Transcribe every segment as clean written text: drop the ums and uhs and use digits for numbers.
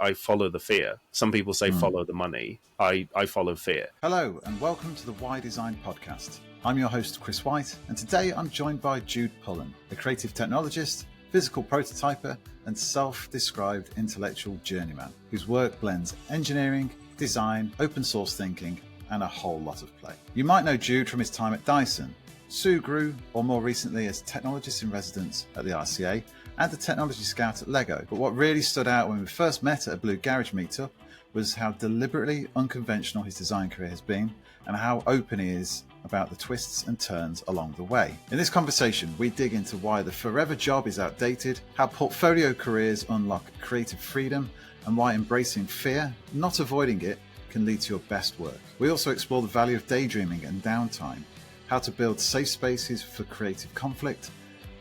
I follow the fear. Some people say follow the money. I follow fear. Hello and welcome to the Why Design podcast. I'm your host Chris White, and today I'm joined by Jude Pullen, a creative technologist, physical prototyper and self-described intellectual journeyman whose work blends engineering, design, open source thinking and a whole lot of play. You might know Jude from his time at Dyson, Sugru, or more recently as technologist in residence at the RCA and the technology scout at Lego. But what really stood out when we first met at a Blue Garage meetup was how deliberately unconventional his design career has been and how open he is about the twists and turns along the way. In this conversation, we dig into why the forever job is outdated, how portfolio careers unlock creative freedom, and why embracing fear, not avoiding it, can lead to your best work. We also explore the value of daydreaming and downtime, how to build safe spaces for creative conflict,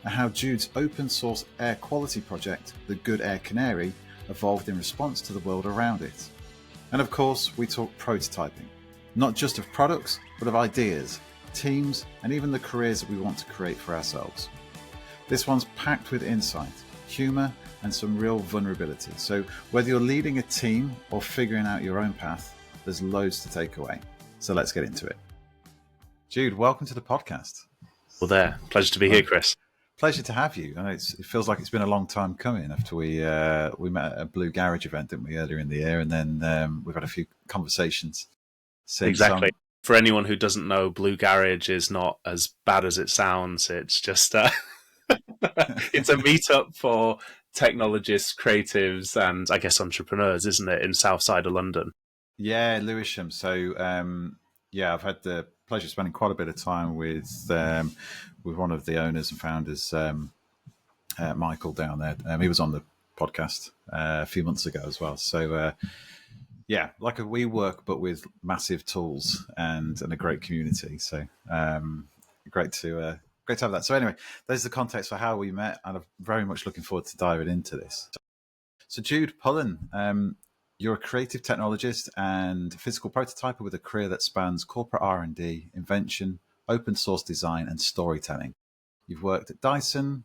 and how Jude's open source air quality project, the Good Air Canary, evolved in response to the world around it. And of course, we talk prototyping, not just of products, but of ideas, teams, and even the careers that we want to create for ourselves. This one's packed with insight, humor, and some real vulnerability. So whether you're leading a team or figuring out your own path, there's loads to take away. So let's get into it. Jude, welcome to the podcast. Well, pleasure to be here, Chris. Pleasure to have you. I know it feels like it's been a long time coming after we met at a Blue Garage event, didn't we, earlier in the year, and then we've had a few conversations since. Exactly. For anyone who doesn't know, Blue Garage is not as bad as it sounds. It's just it's a meetup for technologists, creatives, and I guess entrepreneurs, isn't it, in South Side of London? Yeah, Lewisham. So I've had the pleasure of spending quite a bit of time with one of the owners and founders, Michael, down there. He was on the podcast a few months ago as well. So like a WeWork, but with massive tools and a great community. So great to have that. So anyway, there's the context for how we met, and I'm very much looking forward to diving into this. So Jude Pullen, you're a creative technologist and physical prototyper with a career that spans corporate R&D, invention, open source design, and storytelling. You've worked at Dyson,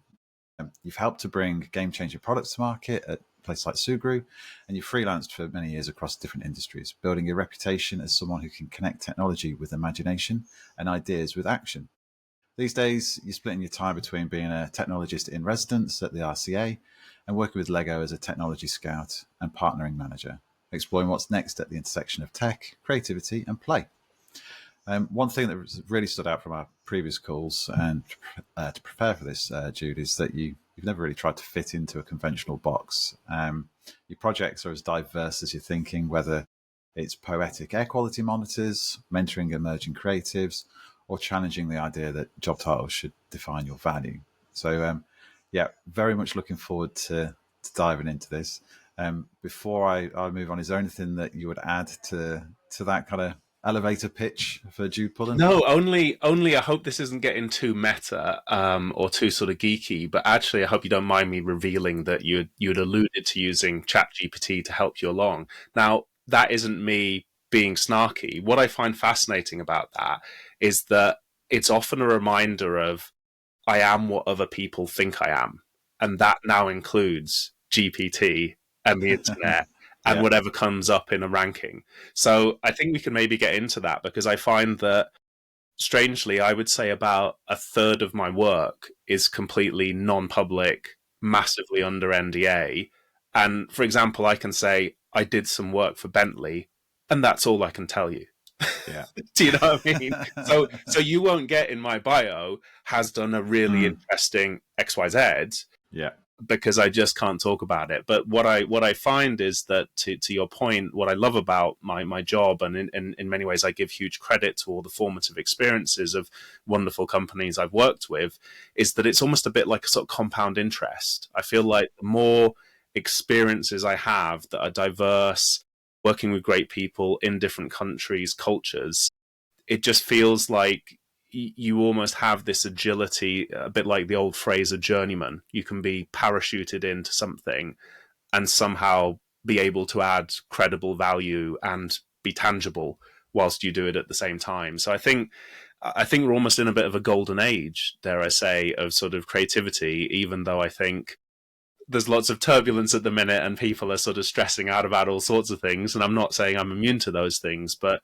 you've helped to bring game-changing products to market at places like Sugru, and you've freelanced for many years across different industries, building a reputation as someone who can connect technology with imagination and ideas with action. These days, you're splitting your time between being a technologist in residence at the RCA and working with Lego as a technology scout and partnering manager, exploring what's next at the intersection of tech, creativity, and play. One thing that really stood out from our previous calls and to prepare for this, Jude, is that you've never really tried to fit into a conventional box. Your projects are as diverse as your thinking, whether it's poetic air quality monitors, mentoring emerging creatives, or challenging the idea that job titles should define your value. So, very much looking forward to diving into this. Before I move on, is there anything that you would add to that kind of elevator pitch for Jude Pullen? No, only I hope this isn't getting too meta or too sort of geeky, but actually I hope you don't mind me revealing that you'd alluded to using ChatGPT to help you along. Now, that isn't me being snarky. What I find fascinating about that is that it's often a reminder of I am what other people think I am. And that now includes GPT and the internet and whatever comes up in a ranking. So I think we can maybe get into that, because I find that, strangely, I would say about a third of my work is completely non-public, massively under NDA. And for example, I can say I did some work for Bentley, and that's all I can tell you. Yeah. Do you know what I mean? So you won't get in my bio has done a really interesting XYZ. Yeah. Because I just can't talk about it. But what I find is that, to your point, what I love about my job, and in many ways I give huge credit to all the formative experiences of wonderful companies I've worked with, is that it's almost a bit like a sort of compound interest. I feel like the more experiences I have that are diverse, working with great people in different countries, cultures, it just feels like you almost have this agility, a bit like the old phrase, a journeyman. You can be parachuted into something and somehow be able to add credible value and be tangible whilst you do it at the same time. So I think we're almost in a bit of a golden age, dare I say, of sort of creativity, even though I think there's lots of turbulence at the minute and people are sort of stressing out about all sorts of things. And I'm not saying I'm immune to those things, but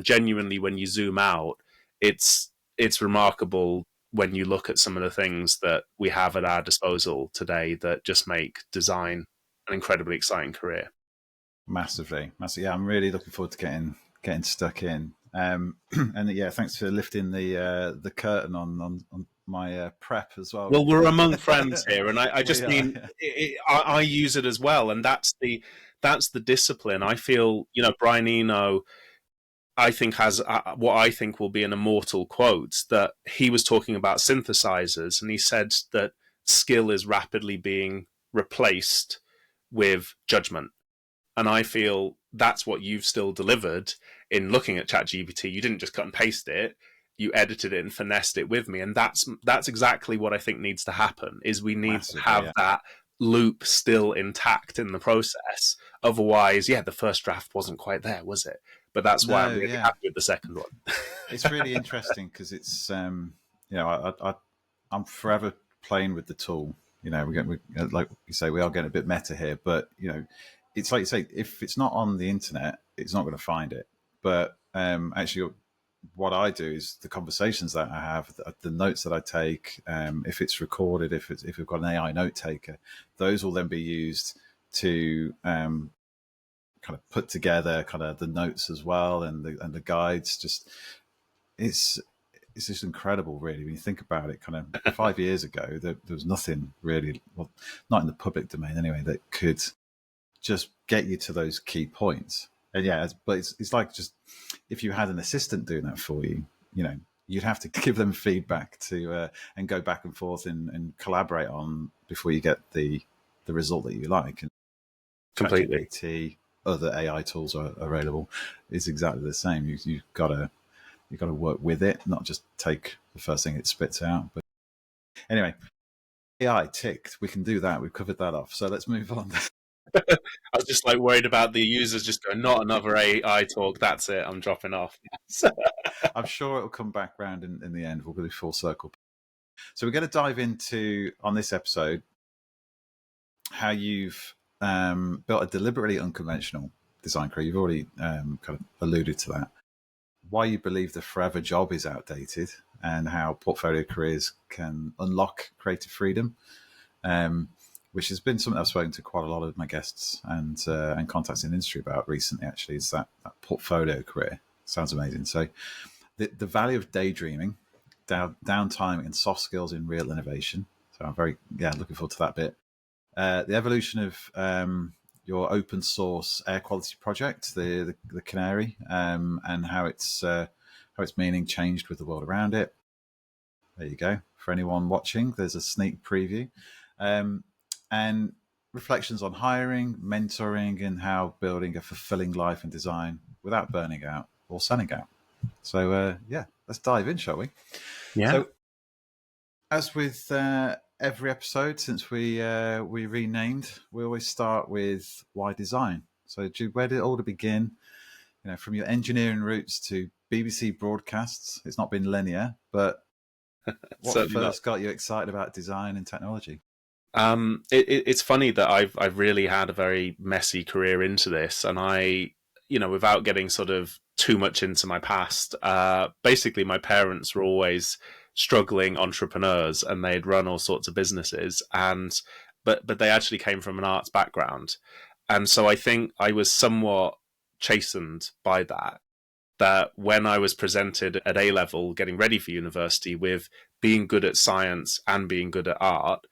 genuinely when you zoom out, it's it's remarkable when you look at some of the things that we have at our disposal today that just make design an incredibly exciting career. Massively, massively. Yeah, I'm really looking forward to getting stuck in. And yeah, thanks for lifting the curtain on my prep as well. Well, we're among friends here, and I We just are. mean I use it as well, and that's the discipline. I feel Brian Eno, I think, has what I think will be an immortal quote, that he was talking about synthesizers, and he said that skill is rapidly being replaced with judgment. And I feel that's what you've still delivered in looking at ChatGPT. You didn't just cut and paste it; you edited it and finessed it with me, and that's exactly what I think needs to happen. Is we need to Massively, have yeah. that loop still intact in the process. Otherwise, yeah, the first draft wasn't quite there, was it? But that's why I'm No, really yeah. happy with the second one. It's really interesting because it's I'm forever playing with the tool. We like you say, we are getting a bit meta here, but it's like you say, if it's not on the internet, it's not going to find it. But actually, what I do is the conversations that I have, the notes that I take, if it's recorded, if we've got an AI note taker, those will then be used to kind of put together kind of the notes as well, and the guides. Just it's it's just incredible, really, when you think about it. Kind of 5 years ago, there was nothing really, well, not in the public domain anyway, that could just get you to those key points. And yeah, but it's like, just if you had an assistant doing that for you, you'd have to give them feedback to and go back and forth and collaborate on before you get the result that you like. And Completely. ChatGPT, other AI tools are available, is exactly the same. You've got to work with it, not just take the first thing it spits out. But anyway, AI ticked. We can do that. We've covered that off. So let's move on. I was just like worried about the users just going, not another AI talk. That's it. I'm dropping off. I'm sure it'll come back round in the end. We'll be full circle. So we're going to dive into, on this episode, how you've built a deliberately unconventional design career. You've already kind of alluded to that. Why you believe the forever job is outdated, and how portfolio careers can unlock creative freedom, which has been something I've spoken to quite a lot of my guests and contacts in the industry about recently, actually, is that portfolio career. Sounds amazing. So the value of daydreaming, downtime and soft skills in real innovation. So I'm very looking forward to that bit. The evolution of your open source air quality project, the Canary, and how its meaning changed with the world around it. There you go. For anyone watching, there's a sneak preview. And reflections on hiring, mentoring, and how building a fulfilling life in design without burning out or selling out. So let's dive in, shall we? Yeah. So, as with every episode since we renamed, we always start with why design. So, Jude, where did it all begin? From your engineering roots to BBC broadcasts, it's not been linear, but what first got you excited about design and technology? It's funny that I've really had a very messy career into this, and without getting sort of too much into my past, basically my parents were always struggling entrepreneurs, and they'd run all sorts of businesses, but they actually came from an arts background, and so I think I was somewhat chastened by that. That when I was presented at A level, getting ready for university, with being good at science and being good at art,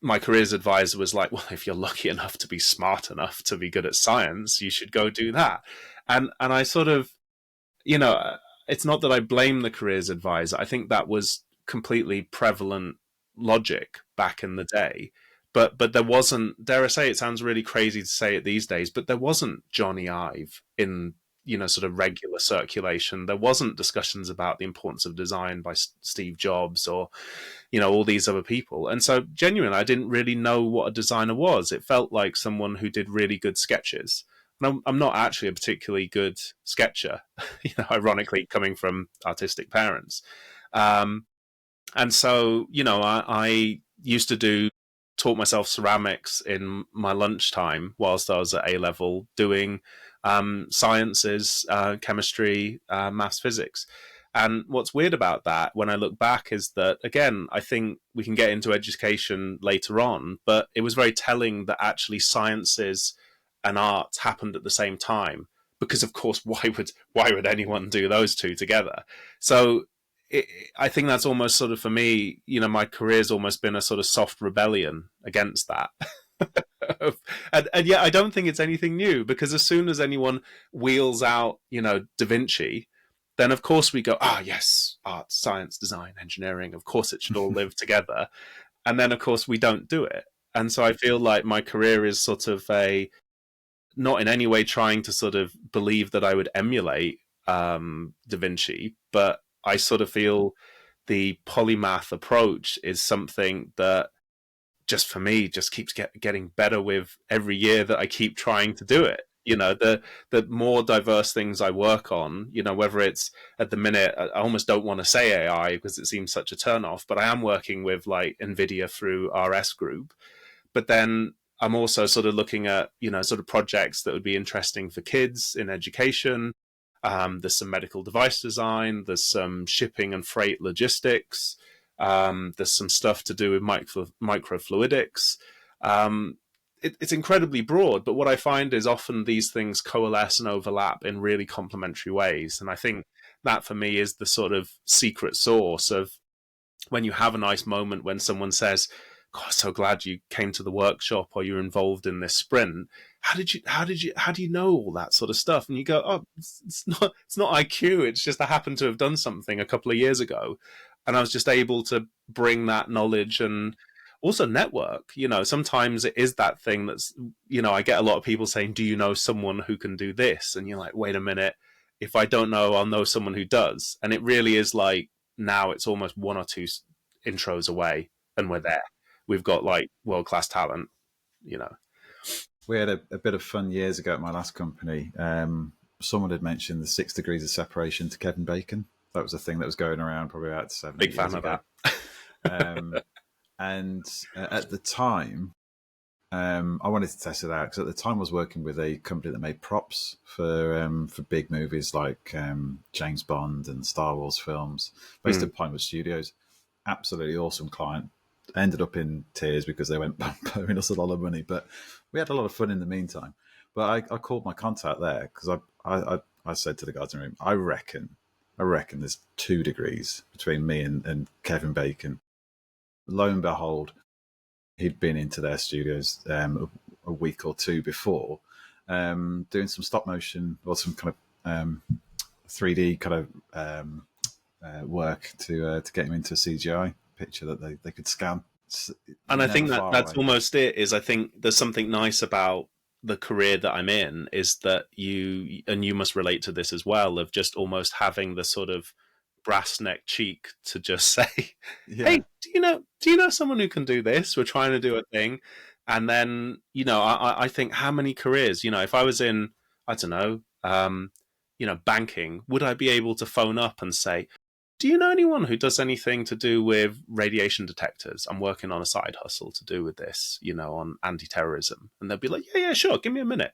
my careers advisor was like, well, if you're lucky enough to be smart enough to be good at science, you should go do that. And I sort of, it's not that I blame the careers advisor. I think that was completely prevalent logic back in the day. But there wasn't, dare I say, it sounds really crazy to say it these days, but there wasn't Johnny Ive in sort of regular circulation. There wasn't discussions about the importance of design by Steve Jobs or all these other people. And so genuinely, I didn't really know what a designer was. It felt like someone who did really good sketches. And I'm not actually a particularly good sketcher, ironically, coming from artistic parents. And so, I used to do taught myself ceramics in my lunchtime whilst I was at A level, doing sciences, chemistry, maths, physics. And what's weird about that when I look back is that, again, I think we can get into education later on, but it was very telling that actually sciences and arts happened at the same time. Because of course, why would anyone do those two together? So it, I think that's almost sort of for me, my career's almost been a sort of soft rebellion against that. And yet I don't think it's anything new, because as soon as anyone wheels out, Da Vinci, then of course we go, yes, art, science, design, engineering, of course it should all live together. And then of course we don't do it. And so I feel like my career is sort of not in any way trying to sort of believe that I would emulate Da Vinci, but I sort of feel the polymath approach is something that just for me just keeps getting better with every year that I keep trying to do it. The more diverse things I work on, whether it's at the minute, I almost don't want to say AI because it seems such a turnoff, but I am working with like NVIDIA through RS Group. But then I'm also sort of looking at, sort of projects that would be interesting for kids in education. There's some medical device design, there's some shipping and freight logistics, there's some stuff to do with microfluidics. It's incredibly broad, but what I find is often these things coalesce and overlap in really complementary ways. And I think that for me is the sort of secret sauce of when you have a nice moment when someone says, "God, so glad you came to the workshop or you're involved in this sprint. How do you know all that sort of stuff?" And you go, "Oh, it's not IQ. It's just I happened to have done something a couple of years ago, and I was just able to bring that knowledge and also network." Sometimes it is that thing that's, I get a lot of people saying, "Do you know someone who can do this?" And you're like, "Wait a minute. If I don't know, I'll know someone who does." And it really is like now it's almost one or two intros away, and we're there. We've got like world-class talent. We had a bit of fun years ago at my last company. Someone had mentioned the 6 degrees of separation to Kevin Bacon. That was a thing that was going around probably about 7 Big 8 fan years of ago. that. And at the time, I wanted to test it out because at the time I was working with a company that made props for big movies like James Bond and Star Wars films, based at Pinewood Studios. Absolutely awesome client. Ended up in tears because they went paying us a lot of money, but we had a lot of fun in the meantime. But I called my contact there because I said to the guys in the room, I reckon there's 2 degrees between me and Kevin Bacon. Lo and behold, he'd been into their studios a week or two before, doing some stop motion or some kind of 3D kind of work to get him into a CGI picture that they could scan. And I think that's away. almost it. Is I think there's something nice about the career that I'm in is that you must relate to this as well, of just almost having the sort of brass neck cheek to just say, "Hey, Yeah, do you know someone who can do this? We're trying to do a thing." And then I think how many careers, if I was in, I don't know, banking, would I be able to phone up and say, "Do you know anyone who does anything to do with radiation detectors? I'm working on a side hustle to do with this, on anti-terrorism." And they'll be like, "Yeah, yeah, sure, give me a minute."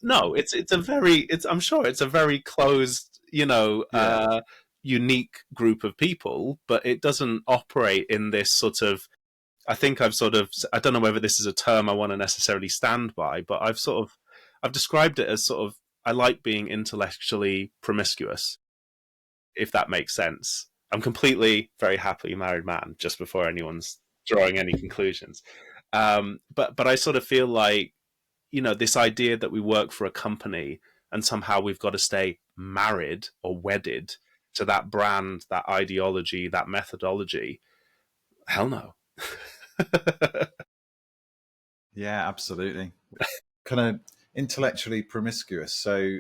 No, I'm sure it's a very closed, yeah, unique group of people, but it doesn't operate in this sort of. I think I don't know whether this is a term I want to necessarily stand by, but I've described it as sort of, I like being intellectually promiscuous, if that makes sense. I'm completely very happily married man, just before anyone's drawing any conclusions. But I sort of feel like, this idea that we work for a company and somehow we've got to stay married or wedded to that brand, that ideology, that methodology. Hell no. yeah, absolutely. Kind of intellectually promiscuous. So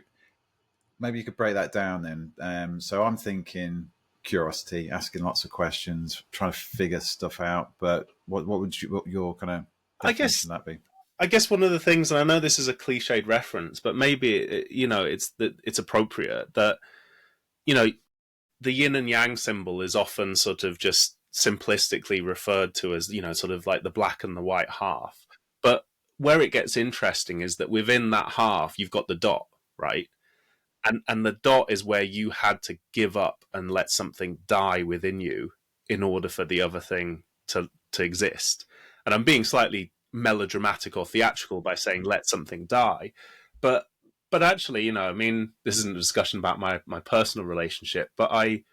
maybe you could break that down then. So I'm thinking curiosity, asking lots of questions, trying to figure stuff out. But what your kind of I guess definition of that be? I guess one of the things, and I know this is a cliched reference, but maybe it's appropriate that you know the yin and yang symbol is often sort of just simplistically referred to as, sort of like the black and the white half. But where it gets interesting is that within that half, you've got the dot, right? And the dot is where you had to give up and let something die within you in order for the other thing to exist. And I'm being slightly melodramatic or theatrical by saying let something die, but actually, I mean, this isn't a discussion about my personal relationship, but I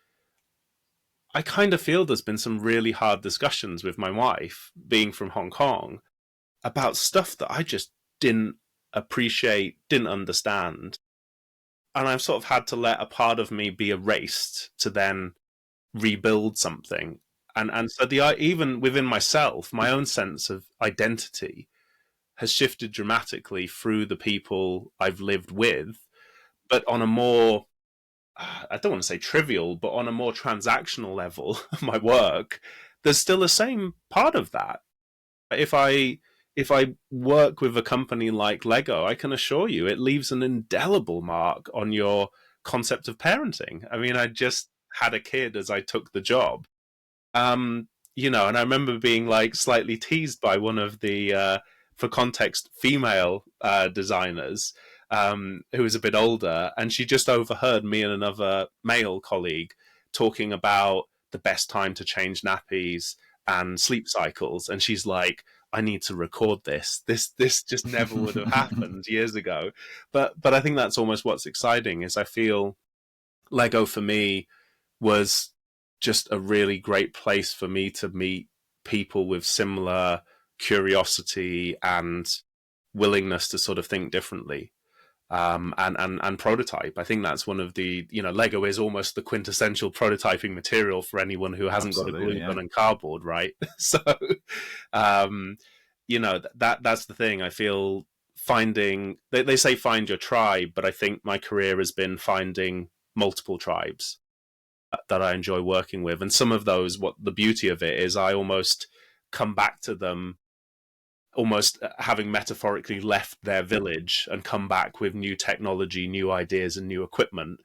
kind of feel there's been some really hard discussions with my wife, being from Hong Kong, about stuff that I just didn't appreciate, didn't understand. And I've sort of had to let a part of me be erased to then rebuild something. And so even within myself, my own sense of identity has shifted dramatically through the people I've lived with, but on a more, I don't want to say trivial, but on a more transactional level, my work, there's still the same part of that. If I work with a company like Lego, I can assure you it leaves an indelible mark on your concept of parenting. I mean, I just had a kid as I took the job. And I remember being like slightly teased by one of the, for context, female designers, who was a bit older, and she just overheard me and another male colleague talking about the best time to change nappies and sleep cycles, and she's like, I need to record this. This just never would have happened years ago. But I think that's almost what's exciting, is I feel Lego for me was just a really great place for me to meet people with similar curiosity and willingness to sort of think differently, and prototype. I think that's one of the, Lego is almost the quintessential prototyping material for anyone who hasn't got a glue gun and cardboard, right? So, that's the thing. I feel finding, they say find your tribe, but I think my career has been finding multiple tribes that I enjoy working with. And some of those, what the beauty of it is, I almost come back to them almost having metaphorically left their village and come back with new technology, new ideas, and new equipment.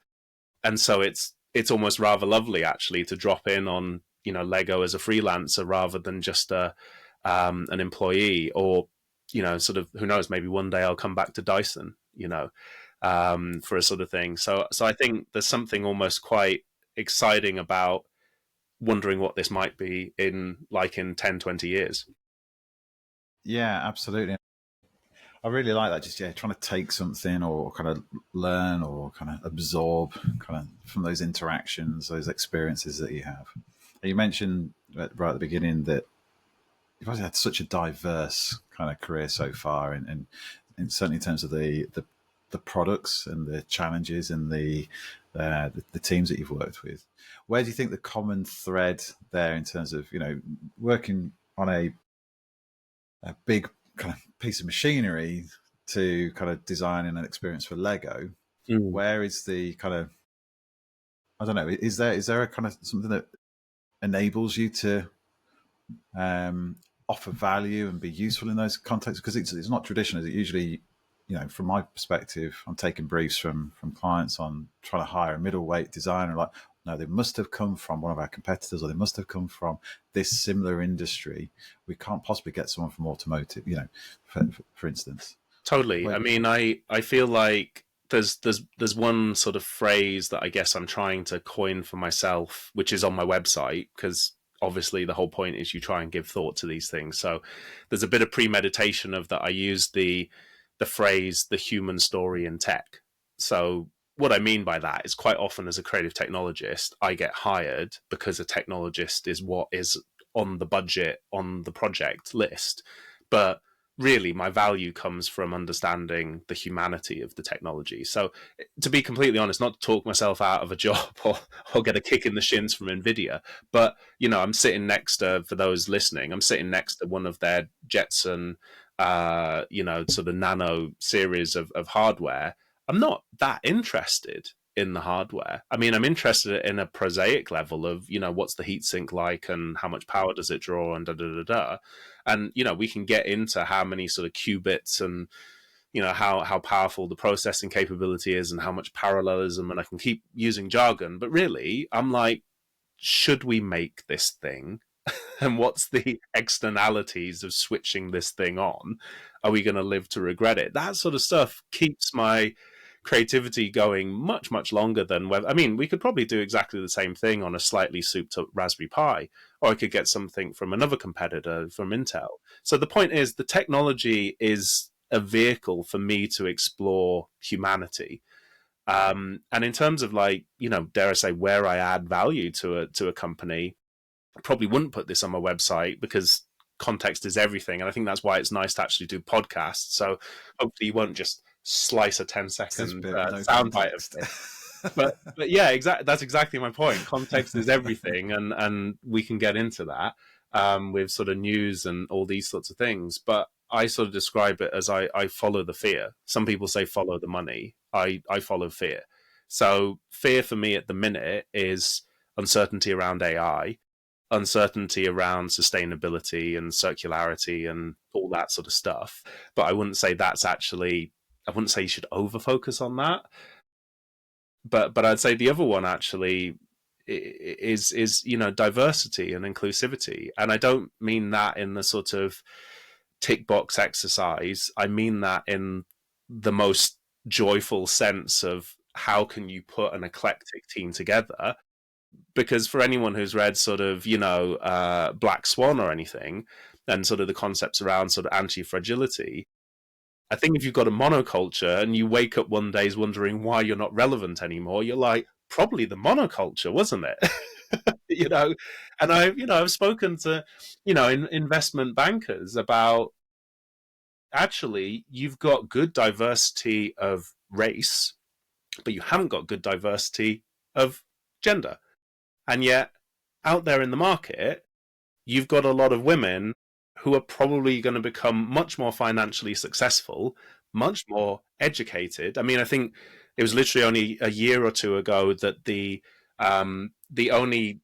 And so it's almost rather lovely actually to drop in on, Lego as a freelancer rather than just an employee, or sort of, who knows, maybe one day I'll come back to Dyson, for a sort of thing. So I think there's something almost quite exciting about wondering what this might be in 10, 20 years. Yeah, absolutely. I really like that. Just trying to take something or kind of learn or kind of absorb kind of from those interactions, those experiences that you have. And you mentioned right at the beginning that you've always had such a diverse kind of career so far, and certainly in terms of the products and the challenges and the teams that you've worked with. Where do you think the common thread there in terms of working on a big kind of piece of machinery to kind of designing an experience for Lego? Where is the kind of, I don't know, is there a kind of something that enables you to offer value and be useful in those contexts? Because it's not traditional. Is it usually, from my perspective, I'm taking briefs from clients on trying to hire a middleweight designer. Like, no, they must have come from one of our competitors, or they must have come from this similar industry. We can't possibly get someone from automotive, for instance. Totally. I mean, I feel like there's one sort of phrase that I guess I'm trying to coin for myself, which is on my website, because obviously the whole point is you try and give thought to these things. So there's a bit of premeditation of that. I use the phrase the human story in tech. So what I mean by that is, quite often as a creative technologist, I get hired because a technologist is what is on the budget, on the project list. But really, my value comes from understanding the humanity of the technology. So, to be completely honest, not to talk myself out of a job or get a kick in the shins from NVIDIA, but, I'm sitting next to, for those listening, I'm sitting next to one of their Jetson, sort of nano series of hardware. I'm not that interested in the hardware. I mean, I'm interested in a prosaic level of, what's the heatsink like and how much power does it draw and da da da da. And, we can get into how many sort of qubits and, how powerful the processing capability is and how much parallelism, and I can keep using jargon. But really, I'm like, should we make this thing? And what's the externalities of switching this thing on? Are we going to live to regret it? That sort of stuff keeps my creativity going much, much longer than whether. I mean, we could probably do exactly the same thing on a slightly souped up Raspberry Pi, or I could get something from another competitor from Intel. So the point is, the technology is a vehicle for me to explore humanity. And in terms of, like, dare I say, where I add value to a company, I probably wouldn't put this on my website because context is everything. And I think that's why it's nice to actually do podcasts. So hopefully you won't just slice a 10-second No soundbite of context. this. But yeah, exactly. That's exactly my point. Context is everything, and we can get into that with sort of news and all these sorts of things. But I sort of describe it as I follow the fear. Some people say follow the money. I follow fear. So fear for me at the minute is uncertainty around AI, uncertainty around sustainability and circularity and all that sort of stuff. But I wouldn't say that's actually, I wouldn't say you should over focus on that. But I'd say the other one actually is diversity and inclusivity. And I don't mean that in the sort of tick box exercise. I mean that in the most joyful sense of how can you put an eclectic team together. Because for anyone who's read sort of, Black Swan or anything, and sort of the concepts around sort of anti-fragility, I think if you've got a monoculture and you wake up one day wondering why you're not relevant anymore, you're like, probably the monoculture, wasn't it? And I've spoken to, investment bankers about, actually, you've got good diversity of race, but you haven't got good diversity of gender. And yet, out there in the market, you've got a lot of women who are probably going to become much more financially successful, much more educated. I mean, I think it was literally only a year or two ago that the only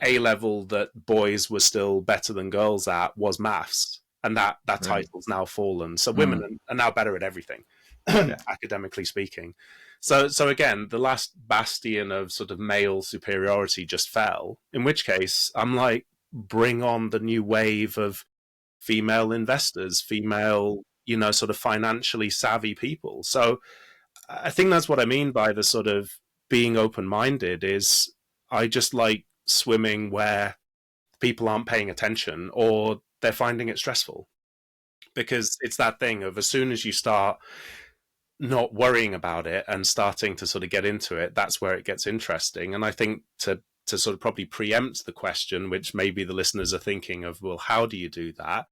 A level that boys were still better than girls at was maths, and that Really? title's now fallen. So women are now better at everything, Yeah. academically speaking. So again, the last bastion of sort of male superiority just fell. In which case, I'm like, bring on the new wave of female investors, female, sort of financially savvy people. So I think that's what I mean by the sort of being open-minded is I just like swimming where people aren't paying attention or they're finding it stressful. Because it's that thing of, as soon as you start not worrying about it and starting to sort of get into it, that's where it gets interesting. And I think to sort of probably preempt the question, which maybe the listeners are thinking of, well, how do you do that?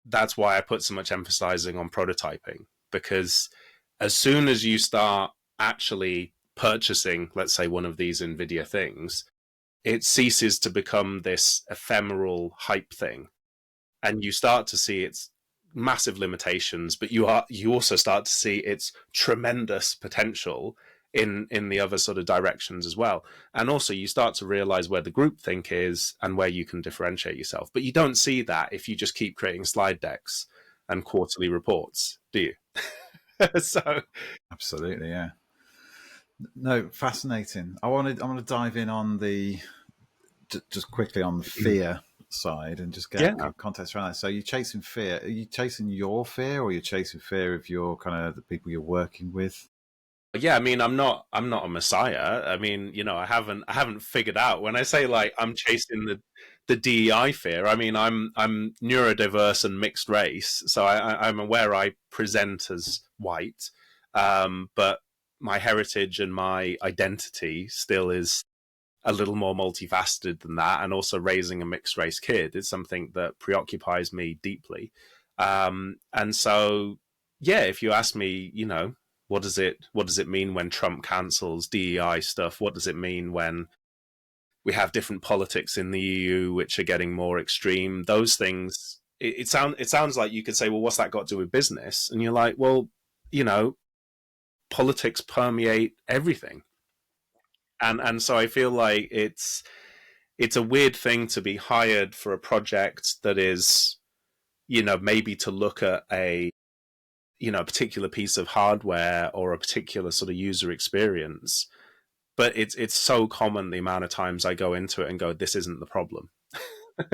That's why I put so much emphasizing on prototyping, because as soon as you start actually purchasing, let's say, one of these NVIDIA things, it ceases to become this ephemeral hype thing. And you start to see its massive limitations, but you also start to see its tremendous potential in the other sort of directions as well. And also you start to realize where the groupthink is and where you can differentiate yourself. But you don't see that if you just keep creating slide decks and quarterly reports, do you? So Absolutely, yeah. No, fascinating. I want to dive in on the just quickly on the fear side and just get yeah. context around that. So you're chasing fear. Are you chasing your fear, or you're chasing fear of your kind of the people you're working with? Yeah, I mean, I'm not a messiah. I mean, I haven't figured out. When I say, like, I'm chasing the DEI fear, I mean, I'm neurodiverse and mixed race, so I'm aware I present as white, but my heritage and my identity still is a little more multifaceted than that. And also, raising a mixed race kid is something that preoccupies me deeply. And so, yeah, if you ask me, what does it mean when Trump cancels DEI stuff? What does it mean when we have different politics in the EU which are getting more extreme? Those things, it sounds like you could say, well, what's that got to do with business? And you're like, well, politics permeate everything. And so I feel like it's a weird thing to be hired for a project that is, maybe to look at a particular piece of hardware or a particular sort of user experience, but it's so common the amount of times I go into it and go, this isn't the problem.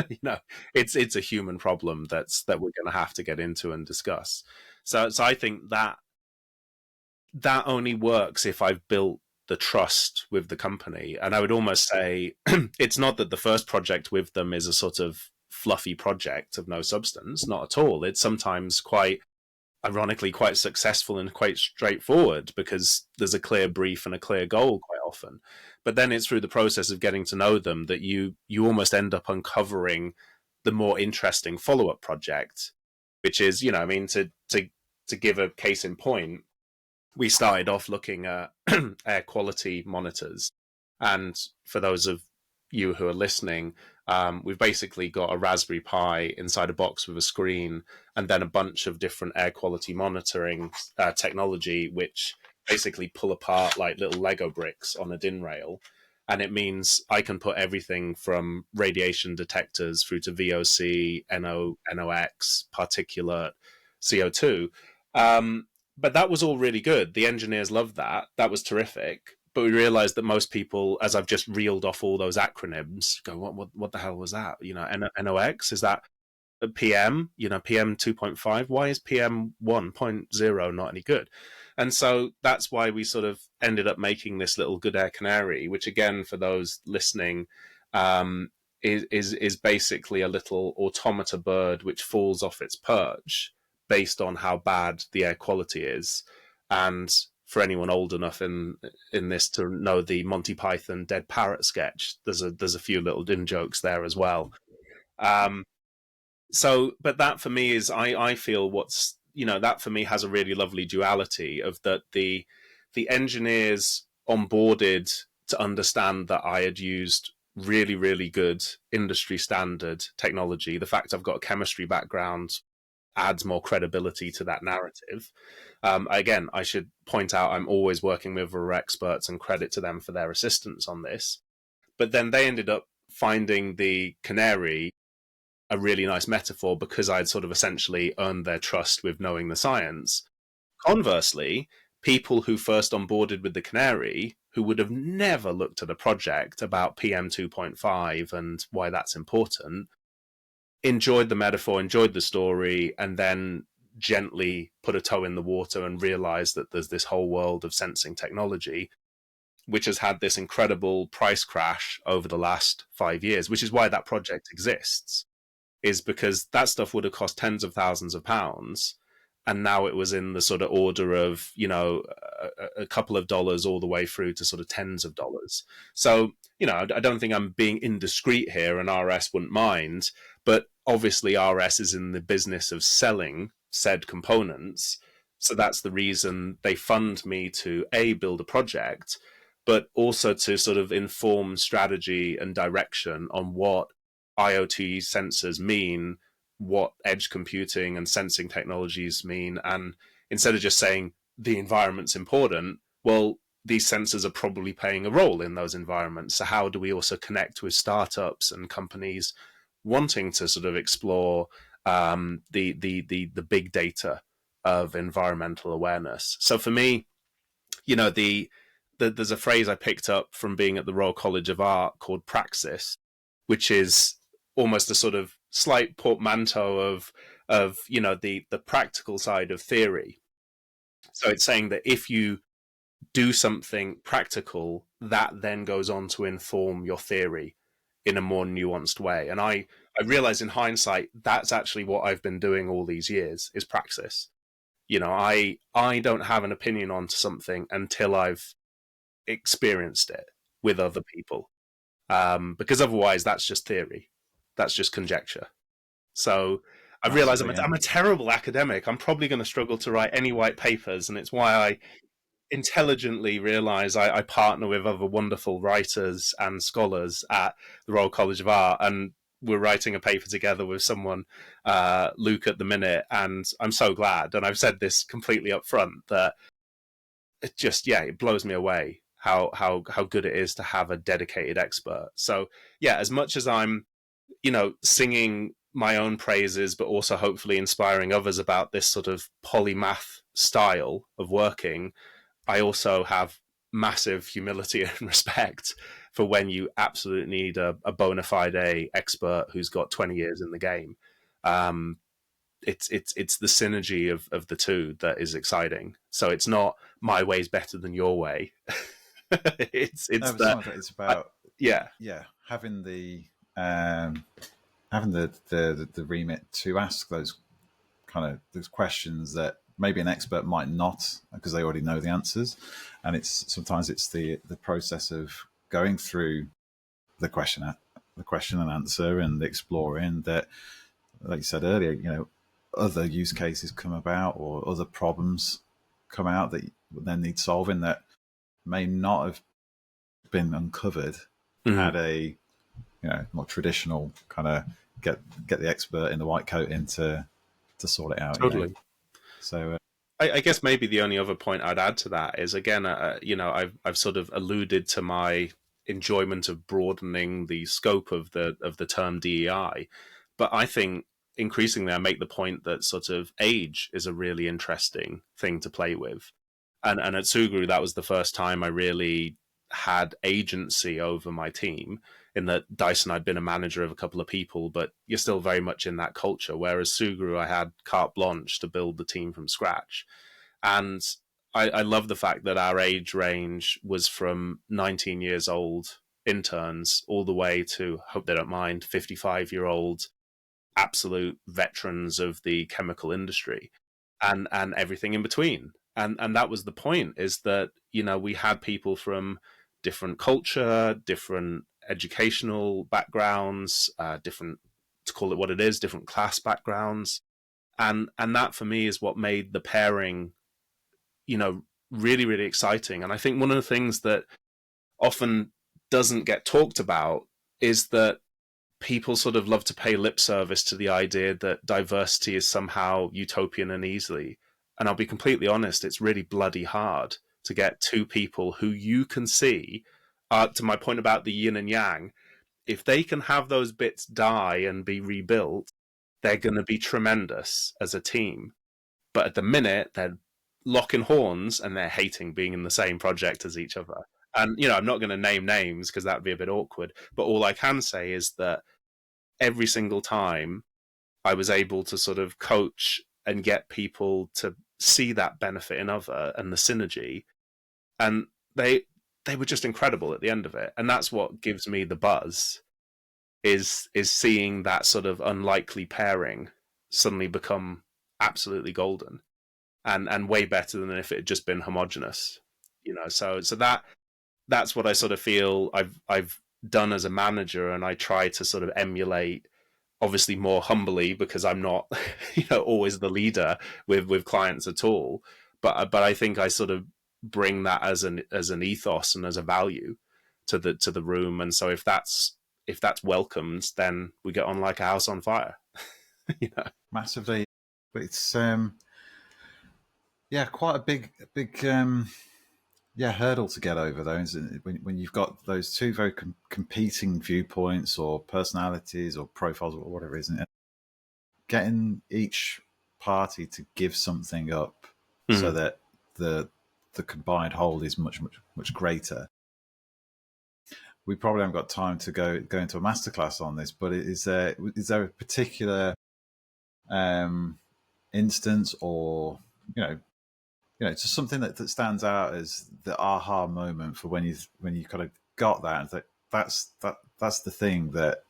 You know, it's a human problem that we're going to have to get into and discuss. So I think that only works if I've built the trust with the company. And I would almost say it's not that the first project with them is a sort of fluffy project of no substance, not at all. It's sometimes quite ironically quite successful and quite straightforward because there's a clear brief and a clear goal quite often. But then it's through the process of getting to know them that you almost end up uncovering the more interesting follow-up project, which is, you know, I mean, to give a case in point, we started off looking at air quality monitors. And for those of you who are listening, we've basically got a Raspberry Pi inside a box with a screen and then a bunch of different air quality monitoring technology, which basically pull apart like little Lego bricks on a DIN rail. And it means I can put everything from radiation detectors through to VOC, NOx, particulate, CO2. But that was all really good. The engineers loved that. That was terrific. But we realized that most people, as I've just reeled off all those acronyms, go, what the hell was that? You know, NOx, is that a PM? You know, PM 2.5? Why is PM 1.0 not any good? And so that's why we sort of ended up making this little Good Air Canary, which again, for those listening, is basically a little automata bird which falls off its perch based on how bad the air quality is. And for anyone old enough in this to know the Monty Python Dead Parrot sketch, there's a few little in jokes there as well. So, but that for me is I feel what's, you know, that for me has a really lovely duality of that the engineers onboarded to understand that I had used really, really good industry standard technology. The fact I've got a chemistry background adds more credibility to that narrative. Again, I should point out I'm always working with other experts, and credit to them for their assistance on this. But then they ended up finding the canary a really nice metaphor because I'd sort of essentially earned their trust with knowing the science. Conversely, people who first onboarded with the canary, who would have never looked at a project about PM 2.5 and why that's important, enjoyed the metaphor, enjoyed the story, and then gently put a toe in the water and realized that there's this whole world of sensing technology, which has had this incredible price crash over the last 5 years, which is why that project exists, is because that stuff would have cost tens of thousands of pounds. And now it was in the sort of order of, you know, a couple of dollars all the way through to sort of tens of dollars. So, you know, I don't think I'm being indiscreet here, and RS wouldn't mind, but obviously RS is in the business of selling said components. So that's the reason they fund me to A, build a project, but also to sort of inform strategy and direction on what IoT sensors mean, what edge computing and sensing technologies mean. And instead of just saying the environment's important, well, these sensors are probably playing a role in those environments. So how do we also connect with startups and companies wanting to sort of explore the big data of environmental awareness? So for me, you know, there's a phrase I picked up from being at the Royal College of Art called praxis, which is almost a sort of slight portmanteau of you know the practical side of theory. So it's saying that if you do something practical, that then goes on to inform your theory in a more nuanced way. And I realize in hindsight that's actually what I've been doing all these years is praxis. You know, I don't have an opinion on something until I've experienced it with other people, because otherwise that's just theory, that's just conjecture. So I realize Massively. I'm a terrible academic. I'm probably going to struggle to write any white papers, and it's why I intelligently realize I partner with other wonderful writers and scholars at the Royal College of Art, and we're writing a paper together with someone, Luke, at the minute, and I'm so glad. And I've said this completely up front that it just, yeah, it blows me away how good it is to have a dedicated expert. So yeah, as much as I'm, you know, singing my own praises, but also hopefully inspiring others about this sort of polymath style of working, I also have massive humility and respect for when you absolutely need a bona fide expert who's got 20 years in the game. It's the synergy of the two that is exciting. So it's not my way's better than your way. No, It's it's that not. It's about yeah. yeah having the remit to ask those kind of those questions that maybe an expert might not, because they already know the answers. And it's sometimes it's the process of going through the question and answer and the exploring that, like you said earlier, other use cases come about or other problems come out that then need solving that may not have been uncovered Mhm. at a more traditional kind of get the expert in the white coat in to sort it out. Totally. So I guess maybe the only other point I'd add to that is, again, I've sort of alluded to my enjoyment of broadening the scope of the term DEI, but I think increasingly I make the point that sort of age is a really interesting thing to play with, and at Sugru that was the first time I really had agency over my team. In that Dyson, I'd been a manager of a couple of people, but you're still very much in that culture. Whereas Sugru, I had carte blanche to build the team from scratch. And I love the fact that our age range was from 19 years old interns all the way to, hope they don't mind, 55-year-old absolute veterans of the chemical industry, and everything in between. And that was the point, is that we had people from different culture, different educational backgrounds, different, to call it what it is, different class backgrounds, and that for me is what made the pairing really, really exciting. And I think one of the things that often doesn't get talked about is that people sort of love to pay lip service to the idea that diversity is somehow utopian and easy. And I'll be completely honest, it's really bloody hard to get two people who you can see, to my point about the yin and yang, if they can have those bits die and be rebuilt, they're going to be tremendous as a team. But at the minute, they're locking horns and they're hating being in the same project as each other. And, I'm not going to name names because that would be a bit awkward. But all I can say is that every single time I was able to sort of coach and get people to see that benefit in other and the synergy, and they were just incredible at the end of it. And that's what gives me the buzz, is seeing that sort of unlikely pairing suddenly become absolutely golden, and way better than if it had just been homogenous. So that's what I sort of feel I've done as a manager, and I try to sort of emulate, obviously more humbly because I'm not always the leader with clients at all, but I think I sort of bring that as an ethos and as a value to the room. And so if that's welcomed, then we get on like a house on fire. massively, but it's quite a big hurdle to get over, though, isn't it? When you've got those two very competing viewpoints or personalities or profiles or whatever, isn't it? Getting each party to give something up so Mm. that the combined whole is much greater. We probably haven't got time to go into a masterclass on this, but is there a particular instance, or just something that stands out as the aha moment for when you kind of got that, and that's the thing that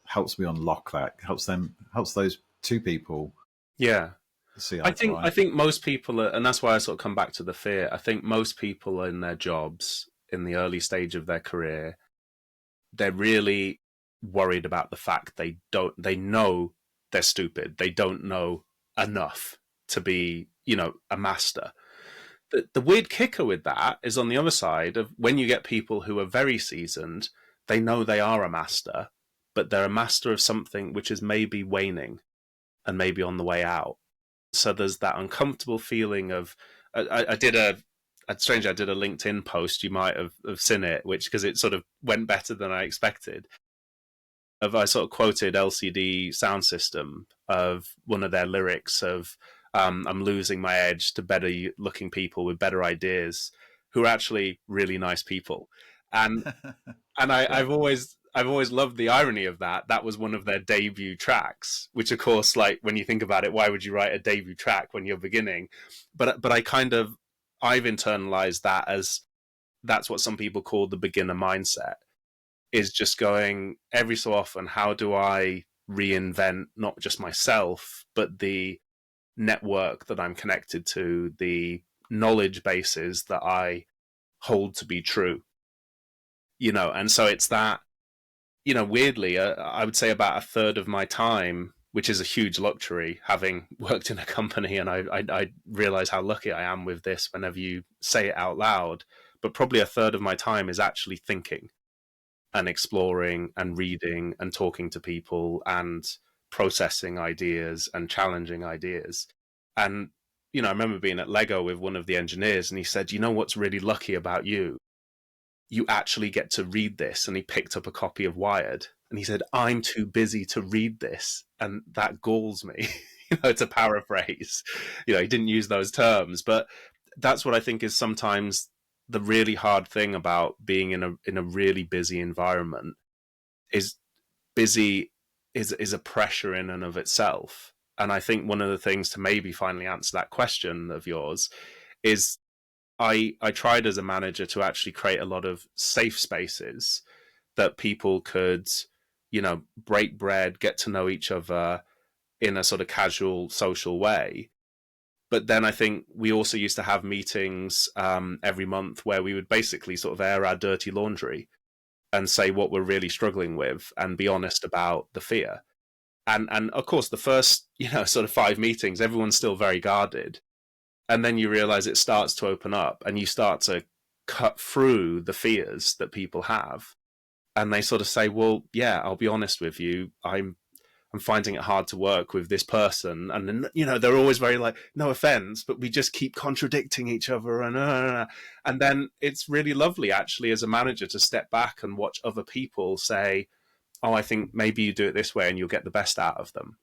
helps me unlock that, helps those two people Yeah. see I eye to think eye. I think most people are, and that's why I sort of come back to the fear. I think most people in their jobs in the early stage of their career, they're really worried about the fact they know they're stupid. They don't know enough to be, a master. The weird kicker with that is, on the other side of, when you get people who are very seasoned, they know they are a master, but they're a master of something which is maybe waning and maybe on the way out. So there's that uncomfortable feeling of, I did I did a LinkedIn post, you might have seen it, which, because it sort of went better than I expected. I sort of quoted LCD Sound System, of one of their lyrics of, I'm losing my edge to better looking people with better ideas. who are actually really nice people. And Yeah. I've always loved the irony of that. That was one of their debut tracks, which of course, like when you think about it, why would you write a debut track when you're beginning? But I kind of I've internalized that as that's what some people call the beginner mindset, is just going every so often, how do I reinvent not just myself, but the network that I'm connected to, the knowledge bases that I hold to be true, and so it's that, weirdly, I would say about a third of my time, which is a huge luxury, having worked in a company, and I realize how lucky I am with this whenever you say it out loud, but probably a third of my time is actually thinking and exploring and reading and talking to people and processing ideas and challenging ideas. And, I remember being at Lego with one of the engineers, and he said, what's really lucky about you? You actually get to read this. And he picked up a copy of Wired, and he said, I'm too busy to read this. And that galls me, to paraphrase. He didn't use those terms, but that's what I think is sometimes the really hard thing about being in a really busy environment. Is busy is a pressure in and of itself. And I think one of the things to maybe finally answer that question of yours is I tried as a manager to actually create a lot of safe spaces that people could, break bread, get to know each other in a sort of casual social way. But then I think we also used to have meetings every month where we would basically sort of air our dirty laundry and say what we're really struggling with and be honest about the fear. And of course, the first, sort of 5 meetings, everyone's still very guarded. And then you realize it starts to open up and you start to cut through the fears that people have. And they sort of say, well, yeah, I'll be honest with you. I'm finding it hard to work with this person. And then, they're always very like, no offense, but we just keep contradicting each other. And then it's really lovely, actually, as a manager to step back and watch other people say, oh, I think maybe you do it this way and you'll get the best out of them.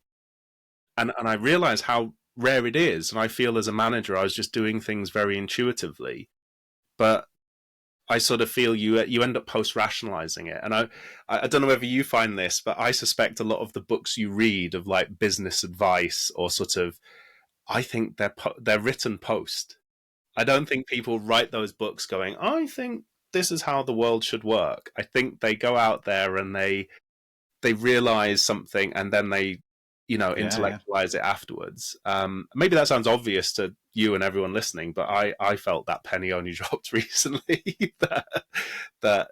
And I realize how rare it is. And I feel as a manager, I was just doing things very intuitively. But I sort of feel you end up post rationalizing it, and I don't know whether you find this, but I suspect a lot of the books you read of like business advice or sort of, I think they're written post. I don't think people write those books going, I think this is how the world should work. I think they go out there and they realize something and then they Yeah, yeah. intellectualize it afterwards. Maybe that sounds obvious to you and everyone listening, but I felt that penny only dropped recently. that that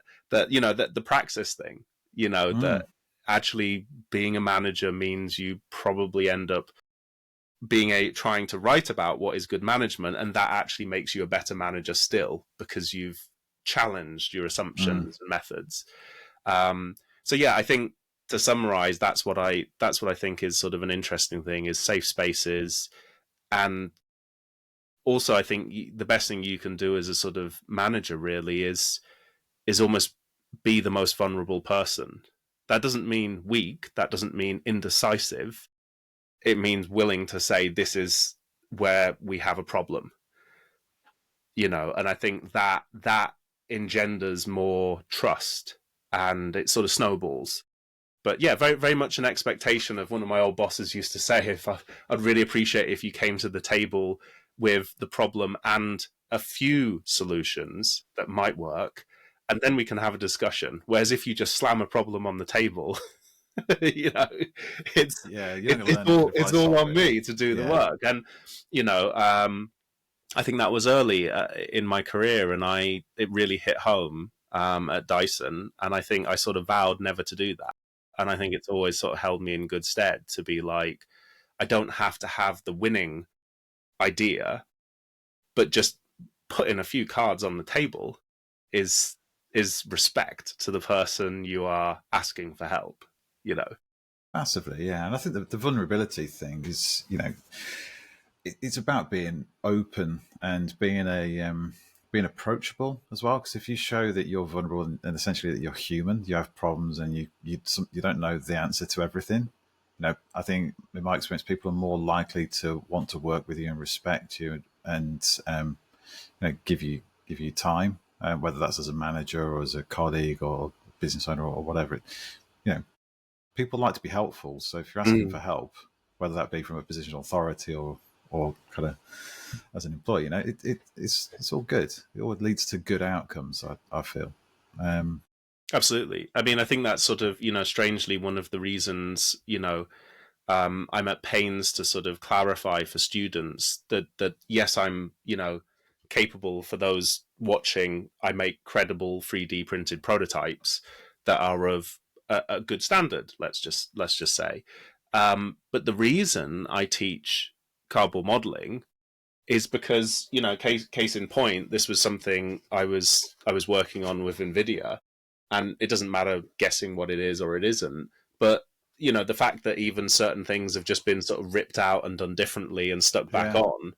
the praxis thing, Mm. that actually being a manager means you probably end up trying to write about what is good management, and that actually makes you a better manager still because you've challenged your Mm. assumptions and methods. So yeah, I think to summarize, that's what I think is sort of an interesting thing is safe spaces, and also I think the best thing you can do as a sort of manager really is almost be the most vulnerable person. That doesn't mean weak. That doesn't mean indecisive. It means willing to say this is where we have a problem, and I think that engenders more trust and it sort of snowballs. But yeah, very very much an expectation of one of my old bosses used to say, if I'd really appreciate if you came to the table with the problem and a few solutions that might work, and then we can have a discussion. Whereas if you just slam a problem on the table, you know, it's Yeah, you're not going to learn anything it's advice all off on it. me to do the Yeah. work. And you know, I think that was early in my career, and it really hit home at Dyson. And I think I sort of vowed never to do that. And I think it's always sort of held me in good stead to be like, I don't have to have the winning idea, but just putting a few cards on the table is respect to the person you are asking for help. You know, Massively, yeah. And I think the vulnerability thing is, it's about being open and being approachable as well. Because if you show that you're vulnerable and essentially that you're human, you have problems, and you don't know the answer to everything. I think in my experience, people are more likely to want to work with you and respect you and give you give you time, whether that's as a manager or as a colleague or business owner or whatever. People like to be helpful. So if you're asking for help, whether that be from a position of authority or kind of as an employee, it's all good. It all leads to good outcomes, I feel. Absolutely. I mean, I think that's sort of, strangely one of the reasons, I'm at pains to sort of clarify for students that yes, I'm, capable. For those watching, I make credible 3D printed prototypes that are of a good standard. Let's just say. But the reason I teach cardboard modeling is because, case in point, this was something I was working on with NVIDIA, and it doesn't matter guessing what it is or it isn't, but the fact that even certain things have just been sort of ripped out and done differently and stuck back on,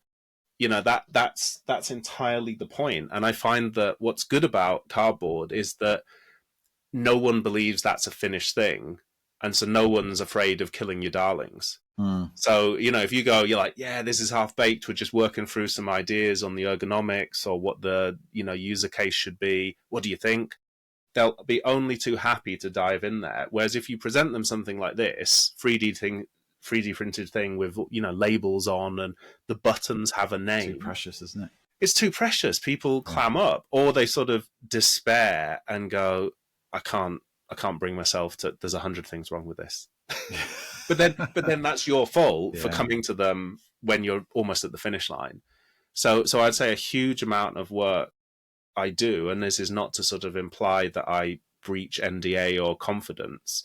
that's entirely the point. And I find that what's good about cardboard is that no one believes that's a finished thing, and so no one's afraid of killing your darlings. So, if you go, you're like, yeah, this is half baked, we're just working through some ideas on the ergonomics or what the, user case should be. What do you think? They'll be only too happy to dive in there. Whereas if you present them something like this, 3D printed thing with, labels on and the buttons have a name. Too precious, isn't it? It's too precious. People clam up, or they sort of despair and go, I can't bring myself to, there's 100 things wrong with this. But then that's your fault for coming to them when you're almost at the finish line. So I'd say a huge amount of work I do, and this is not to sort of imply that I breach NDA or confidence,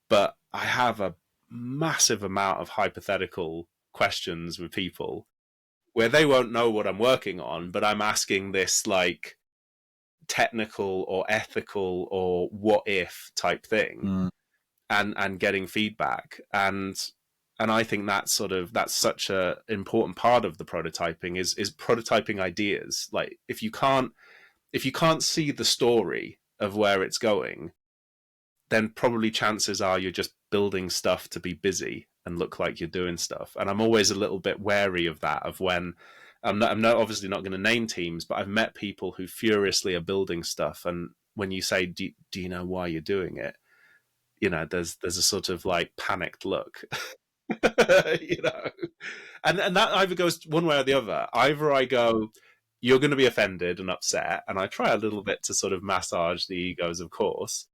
but I have a massive amount of hypothetical questions with people where they won't know what I'm working on, but I'm asking this like technical or ethical or what if type thing. And getting feedback, and I think that's such a important part of the prototyping is prototyping ideas. Like if you can't see the story of where it's going, then probably chances are you're just building stuff to be busy and look like you're doing stuff. And I'm always a little bit wary of that, of when I'm obviously not going to name teams, but I've met people who furiously are building stuff, and when you say, do you know why you're doing it? There's a sort of like panicked look, and that either goes one way or the other. Either I go, you're going to be offended and upset, and I try a little bit to sort of massage the egos, of course,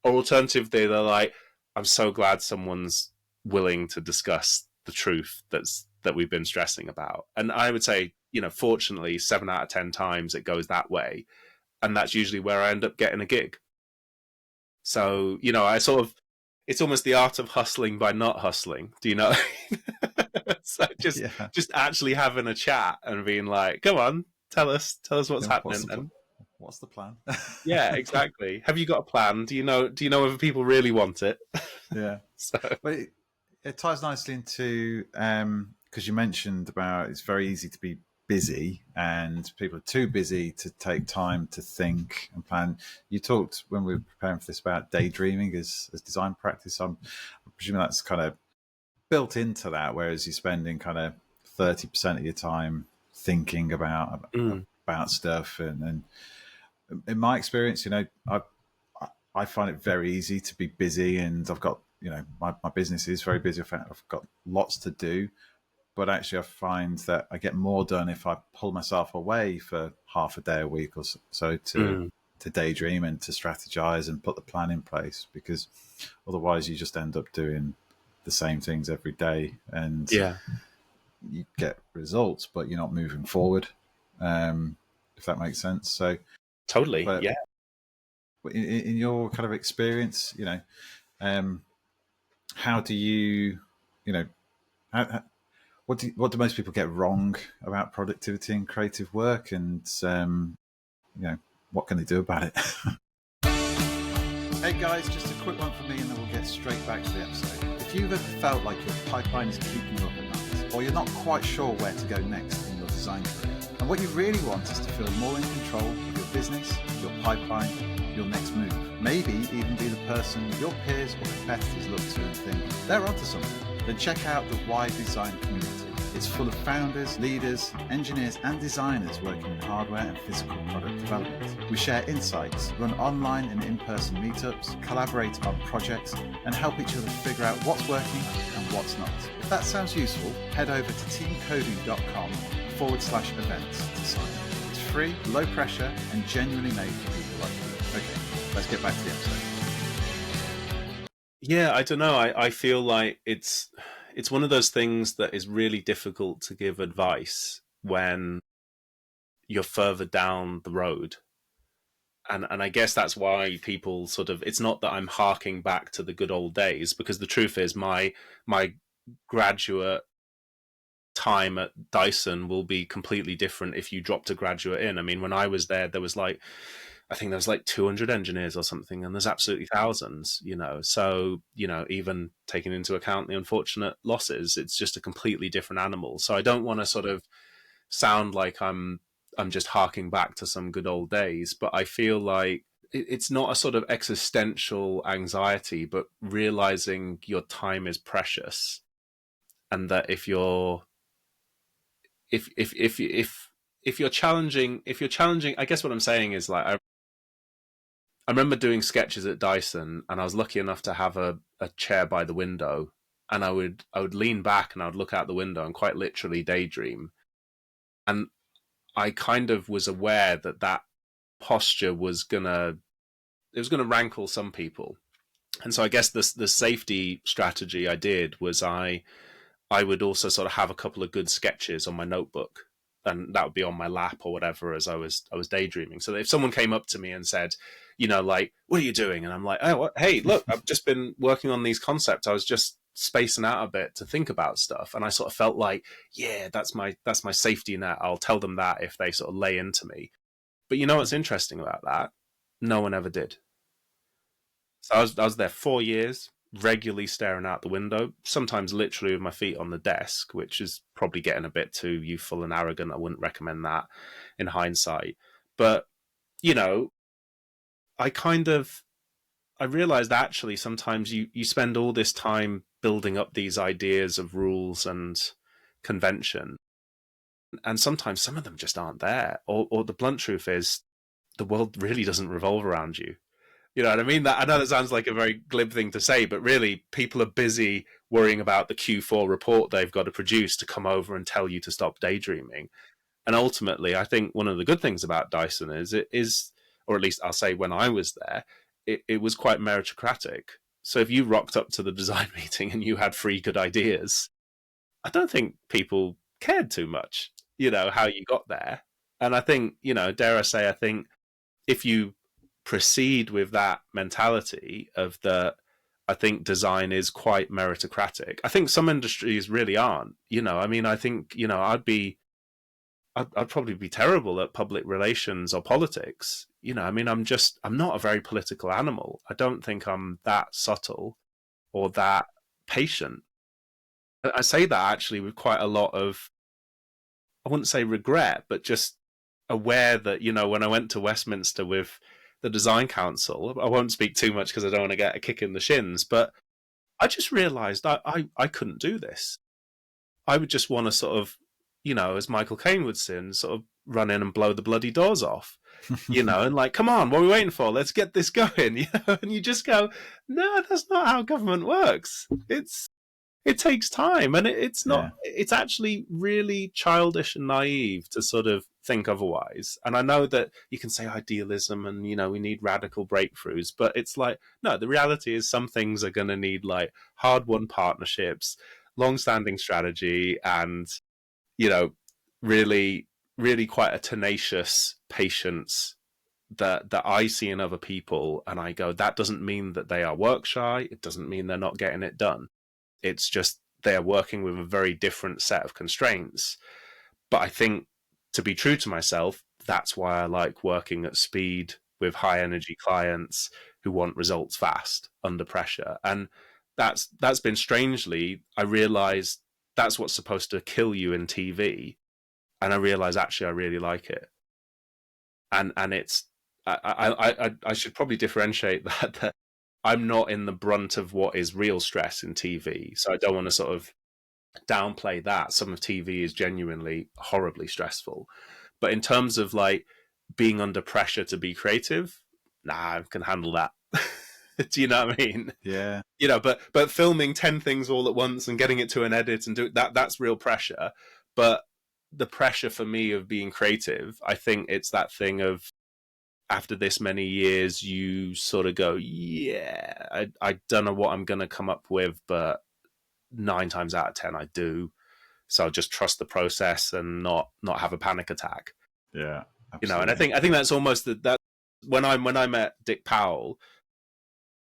or alternatively, they're like, I'm so glad someone's willing to discuss the truth that we've been stressing about. And I would say, fortunately, 7 out of 10 times it goes that way, and that's usually where I end up getting a gig. So, it's almost the art of hustling by not hustling. Do you know? So just actually having a chat and being like, come on, tell us what's happening. What's the plan? Yeah, exactly. Have you got a plan? Do you know if people really want it? Yeah. But it ties nicely into, because you mentioned about it's very easy to be busy and people are too busy to take time to think and plan. You talked when we were preparing for this about daydreaming as design practice. I'm presuming that's kind of built into that, whereas you're spending kind of 30% of your time thinking about stuff. And in my experience, I find it very easy to be busy, and I've got, my business is very busy. I've got lots to do. But actually, I find that I get more done if I pull myself away for half a day a week or so to daydream and to strategize and put the plan in place, because otherwise you just end up doing the same things every day, and you get results, but you're not moving forward, if that makes sense. So totally, yeah. In your kind of experience, how do you, what do most people get wrong about productivity and creative work, and what can they do about it? Hey guys, just a quick one from me, and then we'll get straight back to the episode. If you've ever felt like your pipeline is keeping you up at night, or you're not quite sure where to go next in your design career, and what you really want is to feel more in control of your business, your pipeline, your next move, maybe even be the person your peers or competitors look to and think they're onto something, then check out the Why Design community. It's full of founders, leaders, engineers, and designers working in hardware and physical product development. We share insights, run online and in-person meetups, collaborate on projects, and help each other figure out what's working and what's not. If that sounds useful, head over to teamcoding.com/events to sign up. It's free, low pressure, and genuinely made for people like you. Okay, let's get back to the episode. Yeah, I don't know. I feel like it's one of those things that is really difficult to give advice when you're further down the road. And I guess that's why people sort of, it's not that I'm harking back to the good old days, because the truth is my graduate time at Dyson will be completely different if you dropped a graduate in. I mean, when I was there was like, I think there was like 200 engineers or something, and there's absolutely thousands, you know. So, you know, even taking into account the unfortunate losses, it's just a completely different animal. So I don't want to sort of sound like I'm just harking back to some good old days, but I feel like it's not a sort of existential anxiety, but realizing your time is precious, and that if you're challenging, I guess what I'm saying is like I remember doing sketches at Dyson, and I was lucky enough to have a chair by the window, and I would lean back and I would look out the window and quite literally daydream. And I kind of was aware that that posture was gonna rankle some people. And so I guess the safety strategy I did was I would also sort of have a couple of good sketches on my notebook, and that would be on my lap or whatever as I was daydreaming. So that if someone came up to me and said, you know, like, what are you doing? And I'm like, oh, what? Hey, look, I've just been working on these concepts. I was just spacing out a bit to think about stuff. And I sort of felt like, yeah, that's my safety net. I'll tell them that if they sort of lay into me. But you know what's interesting about that? No one ever did. So I was there 4 years, regularly staring out the window, sometimes literally with my feet on the desk, which is probably getting a bit too youthful and arrogant. I wouldn't recommend that in hindsight. But, you know, I kind of I realized actually sometimes you spend all this time building up these ideas of rules and convention, and sometimes some of them just aren't there. Or the blunt truth is the world really doesn't revolve around you. You know what I mean? That I know that sounds like a very glib thing to say, but really people are busy worrying about the Q4 report they've got to produce to come over and tell you to stop daydreaming. And ultimately, I think one of the good things about Dyson is it is, or at least I'll say when I was there, it was quite meritocratic. So if you rocked up to the design meeting and you had three good ideas, I don't think people cared too much, you know, how you got there. And I think, you know, dare I say, I think if you proceed with that mentality of the, I think design is quite meritocratic. I think some industries really aren't, you know, I mean, I think, you know, I'd probably be terrible at public relations or politics. You know, I mean, I'm not a very political animal. I don't think I'm that subtle or that patient. I say that actually with quite a lot of, I wouldn't say regret, but just aware that, you know, when I went to Westminster with the design council, I won't speak too much because I don't want to get a kick in the shins, but I just realized I couldn't do this. I would just want to sort of, you know, as Michael Caine would say, sort of run in and blow the bloody doors off, you know, and like, come on, what are we waiting for? Let's get this going, you know, and you just go, no, that's not how government works. It takes time, and it's not. Yeah. It's actually really childish and naive to sort of think otherwise. And I know that you can say idealism, and you know we need radical breakthroughs, but it's like no. The reality is some things are going to need like hard-won partnerships, long-standing strategy, and you know, really, really quite a tenacious patience that I see in other people, and I go, that doesn't mean that they are work shy. It doesn't mean they're not getting it done. It's just they're working with a very different set of constraints. But I think to be true to myself, that's why I like working at speed with high energy clients who want results fast under pressure. And that's been strangely, I realized that's what's supposed to kill you in TV. And I realized actually I really like it. And it's I should probably differentiate that I'm not in the brunt of what is real stress in TV. So I don't want to sort of downplay that. Some of TV is genuinely horribly stressful. But in terms of like being under pressure to be creative, nah, I can handle that. Do you know what I mean? Yeah. But filming 10 things all at once and getting it to an edit and do that's real pressure. But the pressure for me of being creative, I think it's that thing of after this many years, you sort of go, yeah, I don't know what I'm going to come up with, but 9 times out of 10, I do. So I'll just trust the process and not have a panic attack. Yeah. And Absolutely. I think that's almost that when I met Dick Powell,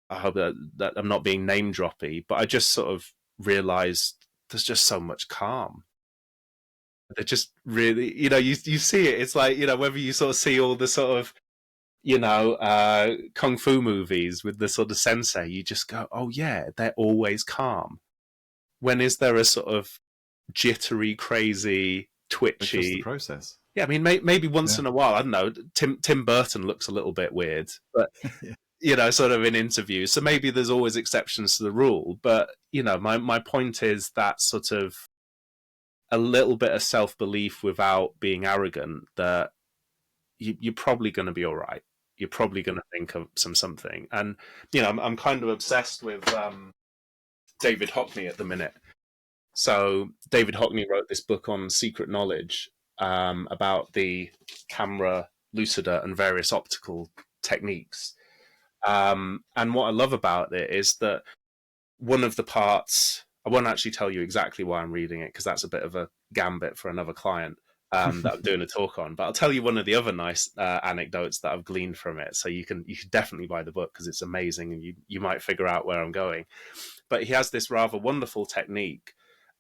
I hope that I'm not being name droppy, but I just sort of realized there's just so much calm. They're just really, you see it. It's like, whether you sort of see all the sort of, kung fu movies with the sort of sensei, you just go, oh yeah, they're always calm. When is there a sort of jittery, crazy, They trust the twitchy? process. Yeah, I mean, maybe once Yeah. in a while, I don't know. Tim Burton looks a little bit weird, but Yeah. sort of in interviews. So maybe there's always exceptions to the rule. But my point is that sort of a little bit of self belief without being arrogant. That you're probably going to be all right. You're probably going to think of something. And I'm kind of obsessed with David Hockney at the minute. So David Hockney wrote this book on secret knowledge about the camera lucida and various optical techniques. And what I love about it is that one of the parts, I won't actually tell you exactly why I'm reading it because that's a bit of a gambit for another client that I'm doing a talk on. But I'll tell you one of the other nice anecdotes that I've gleaned from it. So you should definitely buy the book because it's amazing and you might figure out where I'm going. But he has this rather wonderful technique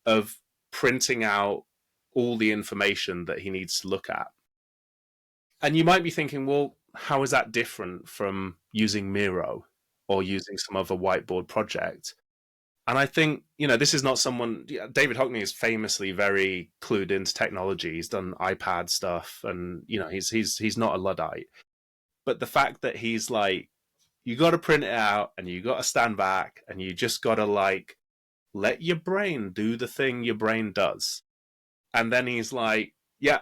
of printing out all the information that he needs to look at. And you might be thinking, well, how is that different from using Miro or using some other whiteboard project? And I think, this is not someone, David Hockney is famously very clued into technology. He's done iPad stuff and, he's not a Luddite. But the fact that he's like, you got to print it out and you got to stand back and you just got to like, let your brain do the thing your brain does. And then he's like, yeah,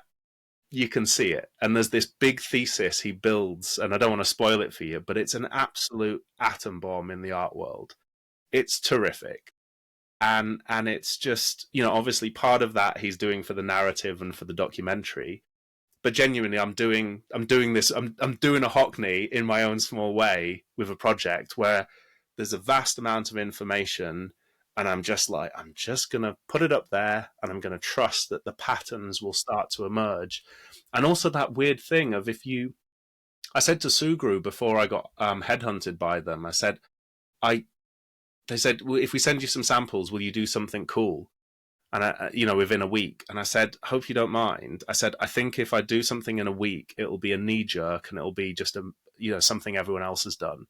you can see it. And there's this big thesis he builds, and I don't want to spoil it for you, but it's an absolute atom bomb in the art world. It's terrific. And it's just, obviously part of that he's doing for the narrative and for the documentary. But genuinely, I'm doing this. I'm doing a Hockney in my own small way with a project where there's a vast amount of information, and I'm just gonna put it up there, and I'm gonna trust that the patterns will start to emerge. And also that weird thing of I said to Sugru before I got headhunted by them, they said, well, if we send you some samples, will you do something cool? And within a week. And I said, hope you don't mind. I said, I think if I do something in a week, it'll be a knee jerk and it'll be just something everyone else has done.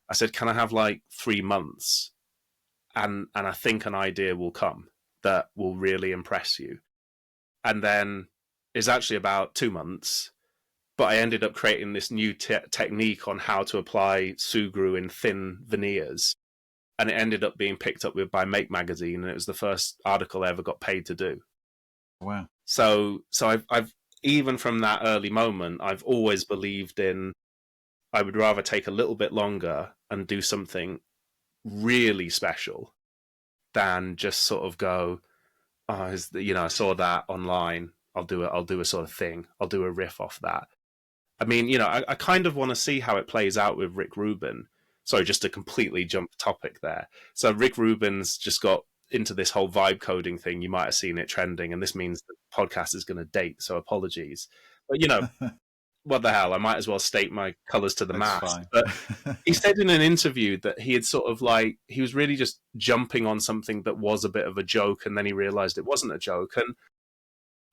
I said, can I have like 3 months? And I think an idea will come that will really impress you. And then it's actually about 2 months, but I ended up creating this new technique on how to apply Sugru in thin veneers. And it ended up being picked up by Make magazine, and it was the first article I ever got paid to do. Wow. So I've even from that early moment, I've always believed in I would rather take a little bit longer and do something really special than just sort of go, oh, I saw that online. I'll do a sort of thing. I'll do a riff off that. I mean, I kind of want to see how it plays out with Rick Rubin. Sorry, just to completely jump topic there. So Rick Rubin's just got into this whole vibe coding thing. You might have seen it trending, and this means the podcast is going to date, so apologies. But, what the hell? I might as well state my colours to the That's mast. fine. But he said in an interview that he had sort of like, he was really just jumping on something that was a bit of a joke, and then he realised it wasn't a joke. And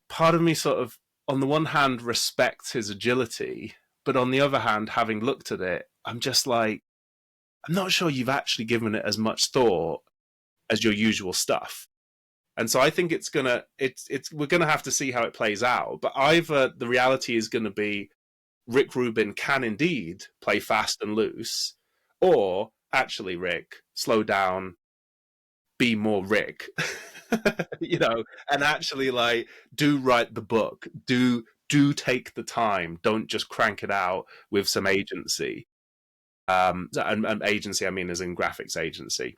part of me sort of, on the one hand, respects his agility, but on the other hand, having looked at it, I'm just like, I'm not sure you've actually given it as much thought as your usual stuff. And so I think we're gonna have to see how it plays out. But either the reality is gonna be Rick Rubin can indeed play fast and loose, or actually, Rick, slow down, be more Rick. you know, and actually like do write the book, do take the time, don't just crank it out with some agency. And agency, I mean, as in graphics agency,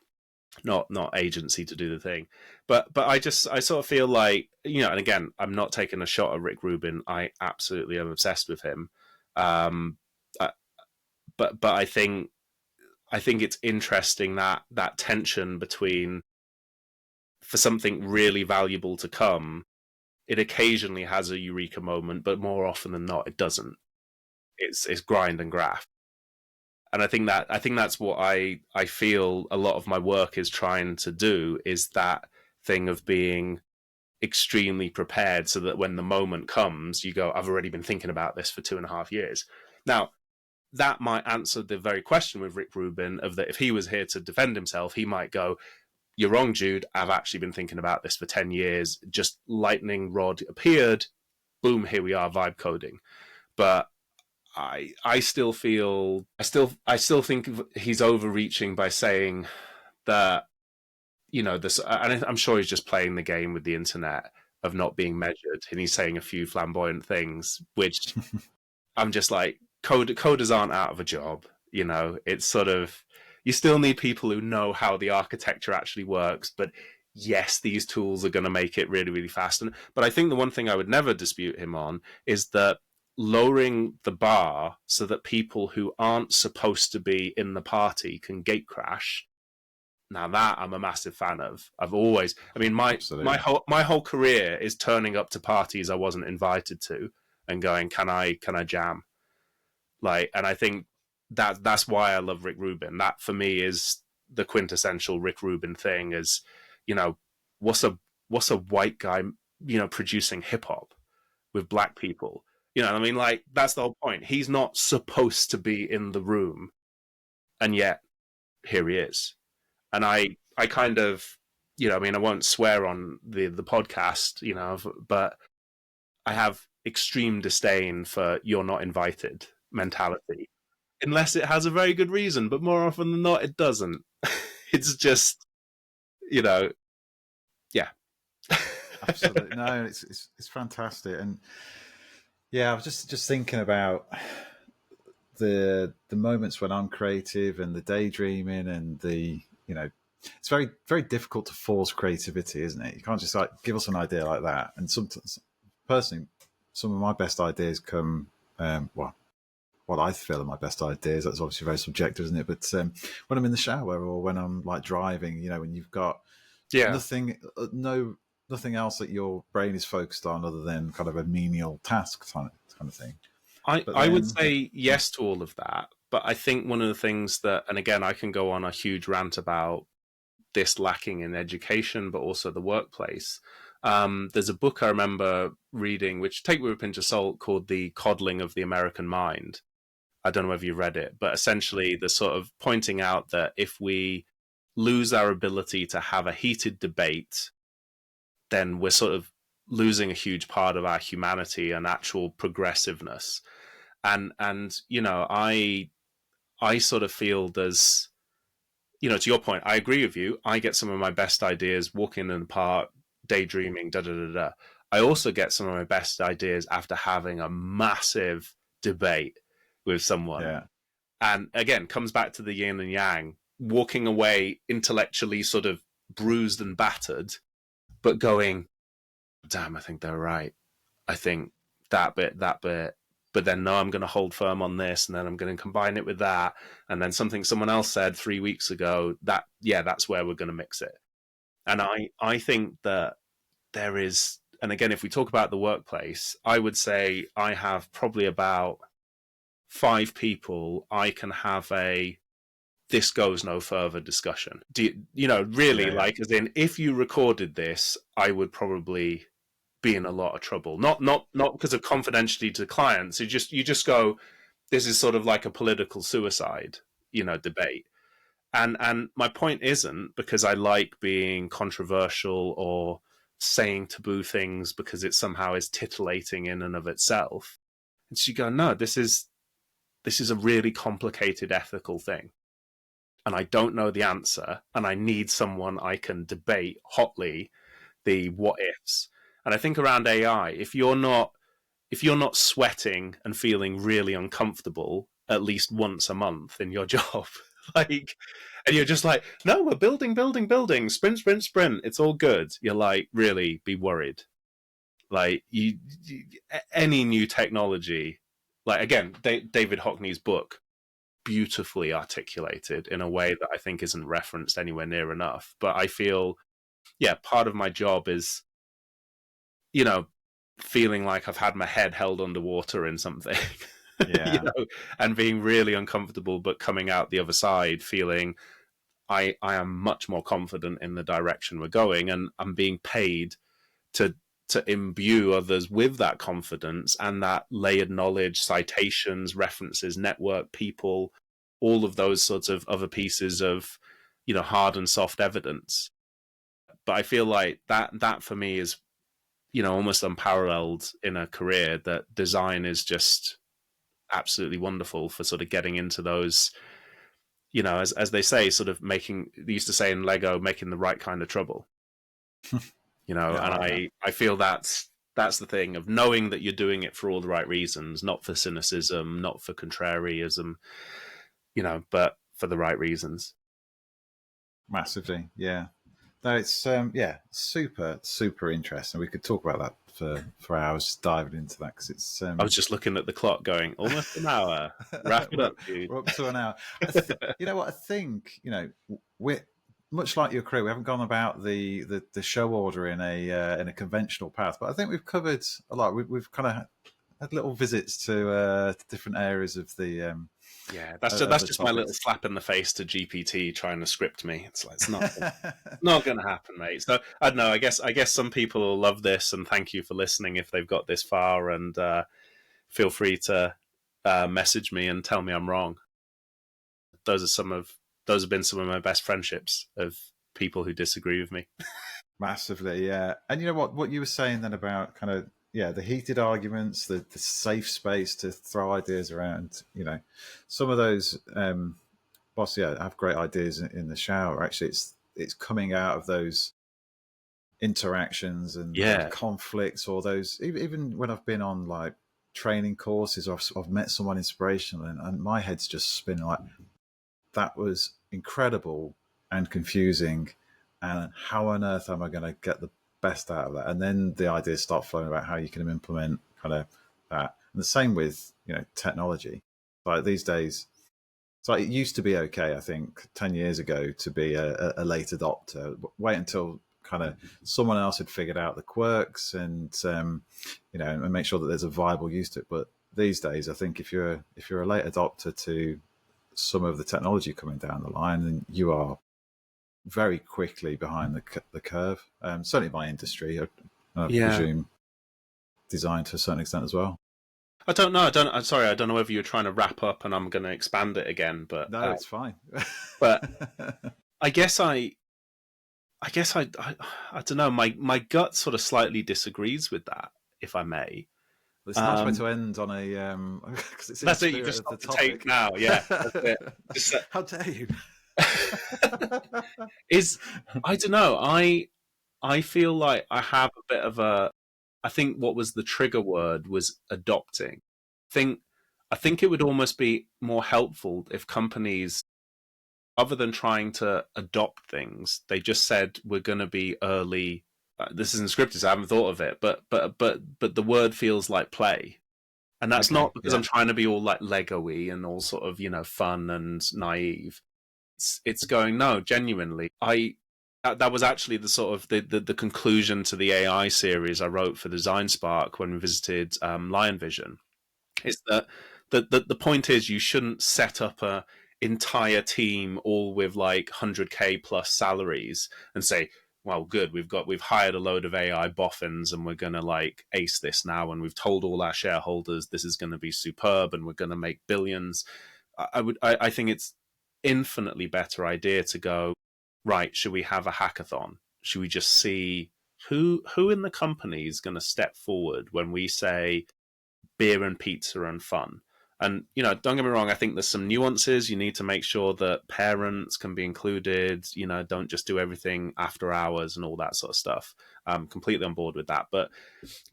not agency to do the thing. But I sort of feel like, you know, and again, I'm not taking a shot at Rick Rubin. I absolutely am obsessed with him. Um, uh, but I think it's interesting that that tension between, for something really valuable to come, it occasionally has a eureka moment, but more often than not, it doesn't. It's grind and graft. And I think that's what I feel a lot of my work is trying to do, is that thing of being extremely prepared so that when the moment comes, you go, I've already been thinking about this for 2.5 years. Now, that might answer the very question with Rick Rubin of that if he was here to defend himself, he might go, you're wrong, Jude. I've actually been thinking about this for 10 years. Just lightning rod appeared. Boom, here we are, vibe coding. But I still feel I still think he's overreaching by saying that, you know, this, and I'm sure he's just playing the game with the internet of not being measured, and he's saying a few flamboyant things, which I'm just like, coders aren't out of a job. You know, it's sort of, you still need people who know how the architecture actually works. But yes, these tools are going to make it really, really fast. But I think the one thing I would never dispute him on is that lowering the bar so that people who aren't supposed to be in the party can gate crash. Now that I'm a massive fan of. I've always, I mean, Absolutely. my whole career is turning up to parties I wasn't invited to and going, can I jam? Like, and I think that's why I love Rick Rubin. That for me is the quintessential Rick Rubin thing. Is, you know, what's a white guy, you know, producing hip hop with black people? You know, I mean, like, that's the whole point. He's not supposed to be in the room, and yet here he is. And I kind of, you know, I mean, I won't swear on the podcast, you know, but I have extreme disdain for "you're not invited" mentality, unless it has a very good reason. But more often than not, it doesn't. It's just, you know, yeah. Absolutely. No, it's fantastic. And yeah, I was just thinking about the moments when I'm creative and the daydreaming and the, you know, it's very difficult to force creativity, isn't it? You can't just like give us an idea like that. And sometimes, personally, some of my best ideas come, well, what I feel are my best ideas. That's obviously very subjective, isn't it? But when I'm in the shower or when I'm like driving, you know, when you've got Yeah. nothing, nothing else that your brain is focused on other than kind of a menial task kind of thing. But I would then, say yeah, yes to all of that. But I think one of the things that, and again, I can go on a huge rant about this lacking in education, but also the workplace. There's a book I remember reading, which take with a pinch of salt, called "The Coddling of the American Mind." I don't know if you read it, but essentially, the sort of pointing out that if we lose our ability to have a heated debate, then we're sort of losing a huge part of our humanity and actual progressiveness. And you know, I sort of feel there's, you know, to your point, I agree with you. I get some of my best ideas walking in the park, daydreaming, da da da da. I also get some of my best ideas after having a massive debate with someone. yeah, And again, comes back to the yin and yang, walking away intellectually sort of bruised and battered, but going, damn, I think they're right. I think that bit. But then no, I'm going to hold firm on this, and then I'm going to combine it with that, and then something someone else said 3 weeks ago. That, yeah, that's where we're going to mix it. And I think that there is, and again, if we talk about the workplace, I would say I have probably about 5 people I can have a this goes no further discussion. You know, really, yeah, yeah, like, as in, if you recorded this, I would probably be in a lot of trouble. Not because of confidentiality to clients. You just go, this is sort of like a political suicide, you know, debate. And my point isn't because I like being controversial or saying taboo things because it somehow is titillating in and of itself. And so you go, no, this is a really complicated ethical thing. And I don't know the answer, and I need someone I can debate hotly the what ifs. And I think around AI, if you're not sweating and feeling really uncomfortable at least once a month in your job, like, and you're just like, no, we're building, sprint, sprint, sprint. It's all good. You're like, really be worried. Like any new technology, like again, David Hockney's book, beautifully articulated in a way that I think isn't referenced anywhere near enough. But I feel, yeah, part of my job is, you know, feeling like I've had my head held underwater in something, you Yeah. know, and being really uncomfortable, but coming out the other side feeling I am much more confident in the direction we're going, and I'm being paid to imbue others with that confidence and that layered knowledge, citations, references, network, people, all of those sorts of other pieces of, you know, hard and soft evidence. But I feel like that for me is, you know, almost unparalleled in a career. That design is just absolutely wonderful for sort of getting into those, you know, as they say, sort of making, they used to say in Lego, making the right kind of trouble, you know. Yeah, I And like that. I feel that's the thing of knowing that you're doing it for all the right reasons, not for cynicism, not for contrarianism, you know, but for the right reasons. Massively, yeah. No, it's yeah, super interesting. We could talk about that for hours, diving into that because it's I was just looking at the clock going, almost an hour. Wrap it we're, up, dude. we're up to an hour. You know what? I think we're much like your crew. We haven't gone about the show order in a conventional path, but I think we've covered a lot. We've kind of had little visits to different areas Yeah, of that's the just my little topics. slap in the face to GPT trying to script me. It's like, it's not going to happen, mate. So I don't know. I guess some people will love this, and thank you for listening if they've got this far. And feel free to message me and tell me I'm wrong. Those are some of those have been some of my best friendships of people who disagree with me. Massively, yeah. And you know what you were saying then about kind of the heated arguments, the safe space to throw ideas around. Some of those boss, have great ideas in the shower. Actually, it's coming out of those interactions and Yeah, conflicts, or those even when I've been on like training courses, or I've met someone inspirational, and my head's just spinning like that was incredible and confusing, and how on earth am I going to get the best out of that? And then the ideas start flowing about how you can implement kind of that. And the same with technology. Like these days, so it used to be okay, I think, 10 years ago to be a late adopter. Wait until kind of someone else had figured out the quirks and make sure that there's a viable use to it. But these days, I think if you're a late adopter to some of the technology coming down the line, then you are very quickly behind the curve. Certainly by industry, I yeah. presume design to a certain extent as well. I don't know. I'm sorry. I don't know whether you're trying to wrap up, and I'm going to expand it again. No, it's fine. But I guess I don't know. My gut sort of slightly disagrees with that, if I may. It's a nice way Um, to end on a because it's in the that's it. You spirit just of the stop the tape topic. now. Yeah, that's it. Just, How dare you? is I don't know. I feel like I have a bit of a. I think what was the trigger word was adopting. Think I think it would almost be more helpful if companies, other than trying to adopt things, they just said we're going to be early. This isn't scripted, so I haven't thought of it, but the word feels like play, and that's Okay, not because I'm yeah, trying to be all like Lego-y and all sort of fun and naive. It's going, no, genuinely. That was actually the sort of the conclusion to the AI series I wrote for Design Spark when we visited Lion Vision. Is that the point is you shouldn't set up a entire team all with like 100K plus salaries and say, well, good, we've hired a load of AI boffins and we're gonna like ace this now, and we've told all our shareholders this is going to be superb and we're going to make billions. I think it's infinitely better idea to go, right, should we have a hackathon? Should we just see who in the company is going to step forward when we say beer and pizza and fun? And, don't get me wrong, I think there's some nuances. You need to make sure that parents can be included, don't just do everything after hours and all that sort of stuff. I'm completely on board with that. But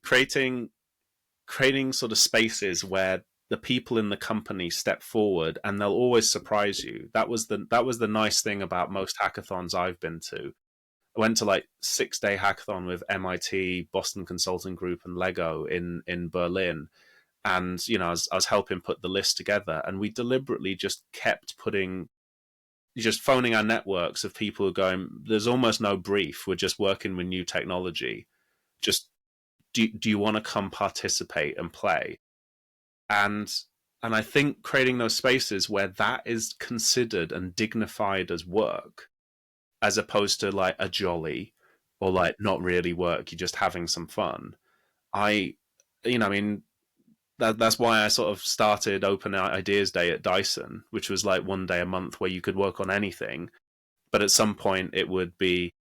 creating sort of spaces where the people in the company step forward and they'll always surprise you. That was the nice thing about most hackathons I've been to. I went to like 6-day hackathon with MIT, Boston Consulting Group, and Lego in Berlin, and I was helping put the list together, and we deliberately just kept just phoning our networks of people who are going, there's almost no brief, we're just working with new technology, just do you want to come participate and play? And I think creating those spaces where that is considered and dignified as work, as opposed to like a jolly or like not really work, you're just having some fun. I I mean, that's why I sort of started Open Ideas Day at Dyson, which was like one day a month where you could work on anything. But at some point, it would be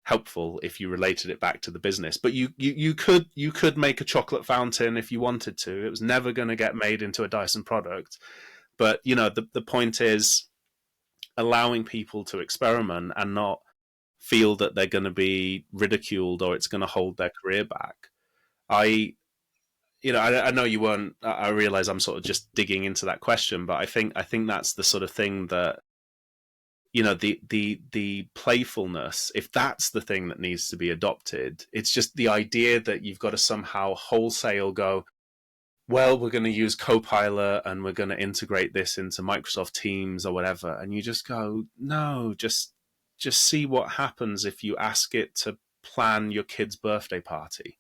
helpful if you related it back to the business. But you could make a chocolate fountain if you wanted to. It was never going to get made into a Dyson product. But the point is allowing people to experiment and not feel that they're going to be ridiculed or it's going to hold their career back. I know you weren't. I realize I'm sort of just digging into that question, but I think that's the sort of thing that the playfulness. If that's the thing that needs to be adopted, it's just the idea that you've got to somehow wholesale go, well, we're going to use Copilot and we're going to integrate this into Microsoft Teams or whatever, and you just go, no, just see what happens if you ask it to plan your kid's birthday party.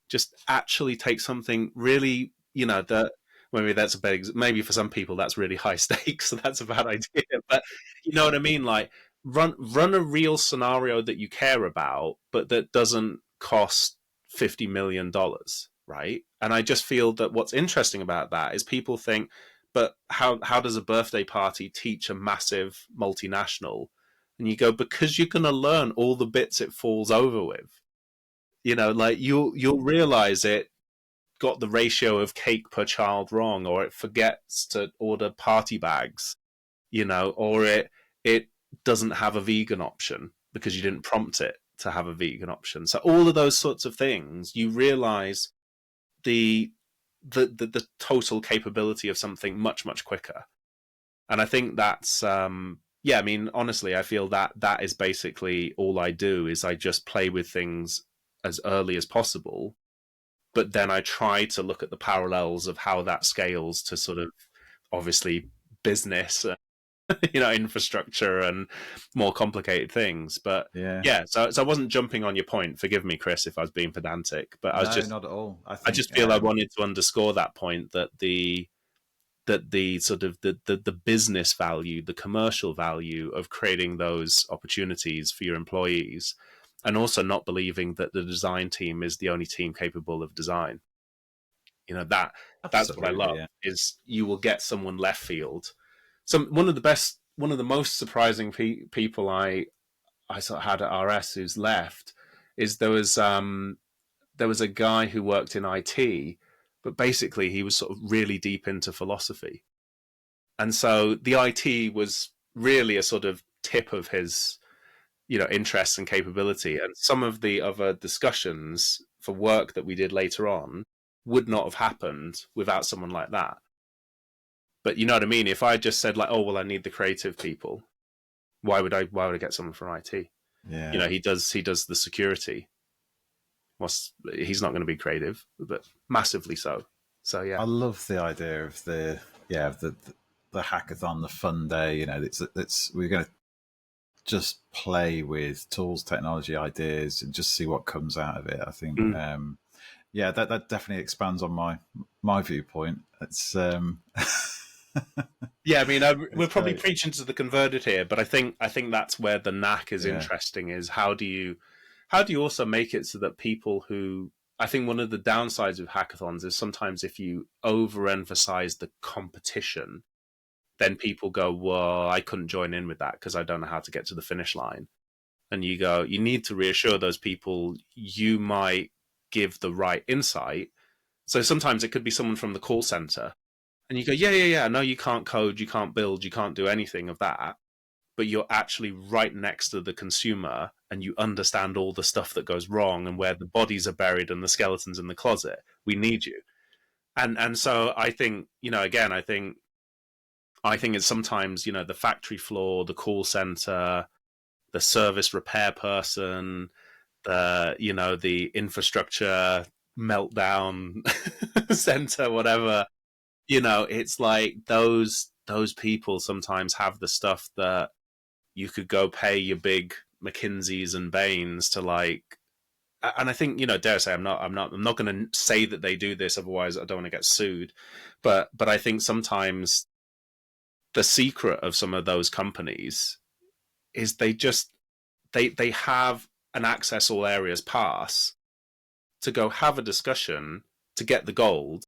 Just actually take something really, that maybe that's a big, maybe for some people that's really high stakes, so that's a bad idea. But you know what I mean? Like run a real scenario that you care about, but that doesn't cost $50 million, right? And I just feel that what's interesting about that is people think, but how does a birthday party teach a massive multinational? And you go, because you're going to learn all the bits it falls over with. Like you'll realize it got the ratio of cake per child wrong, or it forgets to order party bags, or it doesn't have a vegan option because you didn't prompt it to have a vegan option. So all of those sorts of things, you realize the the total capability of something much, much quicker. And I think that's yeah, I mean, honestly, I feel that that is basically all I do is I just play with things as early as possible, but then I try to look at the parallels of how that scales to sort of obviously business, infrastructure and more complicated things. But Yeah. yeah, so I wasn't jumping on your point. Forgive me, Chris, if I was being pedantic, but No, not at all. I I think just feel I wanted to underscore that point that the sort of the business value, the commercial value of creating those opportunities for your employees, and also not believing that the design team is the only team capable of design. That's what I absolutely, love yeah. is you will get someone left field. One of the most surprising people I sort of had at RS who's left is there was a guy who worked in IT, but basically he was sort of really deep into philosophy. And so the IT was really a sort of tip of his, interests and capability. And some of the other discussions for work that we did later on would not have happened without someone like that. But you know what I mean? If I just said like, oh well, I need the creative people, why would I get someone from IT? Yeah. He does the security. Well, he's not going to be creative, but massively so. So yeah. I love the idea of the hackathon, the fun day. It's we're going to just play with tools, technology, ideas, and just see what comes out of it. I think, Mm. yeah, that definitely expands on my viewpoint. It's Yeah, I mean, we're it's probably great. preaching to the converted here, but I think that's where the knack is Yeah, interesting. Is how do you also make it so that people who I think one of the downsides of hackathons is sometimes if you overemphasize the competition, then people go, well, I couldn't join in with that because I don't know how to get to the finish line. And you need to reassure those people you might give the right insight. So sometimes it could be someone from the call center And you go, yeah, yeah, yeah. No, you can't code, you can't build, you can't do anything of that. But you're actually right next to the consumer and you understand all the stuff that goes wrong and where the bodies are buried and the skeletons in the closet. We need you. And so I think, again, I think it's sometimes, the factory floor, the call center, the service repair person, the infrastructure meltdown center, whatever. It's like those people sometimes have the stuff that you could go pay your big McKinseys and Bains to, like. And I think, dare I say, I'm not going to say that they do this, otherwise I don't want to get sued. But I think sometimes the secret of some of those companies is they have an access all areas pass to go have a discussion to get the gold,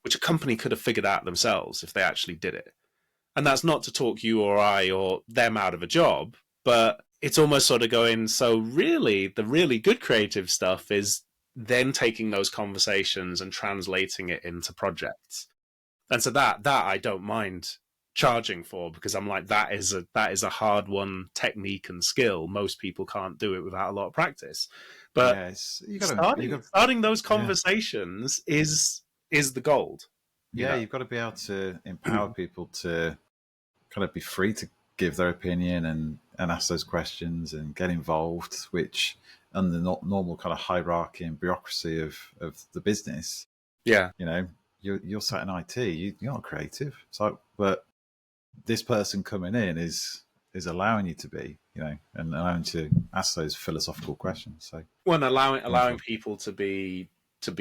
which a company could have figured out themselves if they actually did it. And that's not to talk you or I or them out of a job, but it's almost sort of going, so really, the really good creative stuff is then taking those conversations and translating it into projects. And so that I don't mind charging for, because I'm like, that is a hard won technique and skill. Most people can't do it without a lot of practice. But Yeah, you got starting those yeah. conversations is the gold. Yeah, you've got to be able to empower people to kind of be free to give their opinion and ask those questions and get involved, which under the normal kind of hierarchy and bureaucracy of the business, Yeah. You're sat in IT, you're not creative. So, but this person coming in is allowing you to be, and allowing to ask those philosophical questions. So, Well, and allowing wonderful. people to be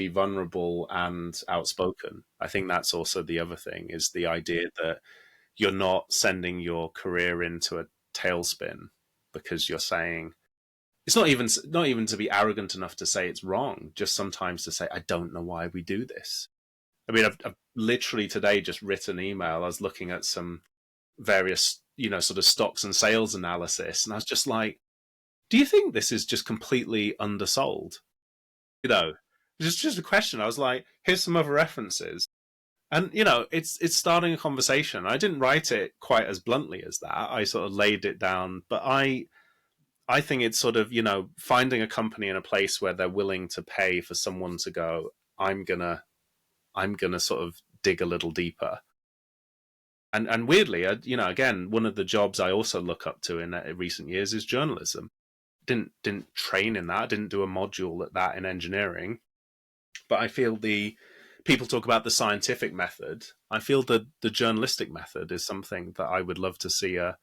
vulnerable and outspoken. I think that's also the other thing, is the idea that you're not sending your career into a tailspin because you're saying, it's not even to be arrogant enough to say it's wrong, just sometimes to say, I don't know why we do this. I mean, I've literally today just written an email. I was looking at some various, sort of stocks and sales analysis, and I was just like, do you think this is just completely undersold? Just a question. I was like, here's some other references. And it's starting a conversation. I didn't write it quite as bluntly as that. I sort of laid it down, but I think it's sort of, finding a company in a place where they're willing to pay for someone to go, I'm gonna sort of dig a little deeper. And weirdly, again, one of the jobs I also look up to in recent years is journalism. Didn't train in that. Didn't do a module at that in engineering. But I feel the people talk about the scientific method. I feel that the journalistic method is something that I would love to see a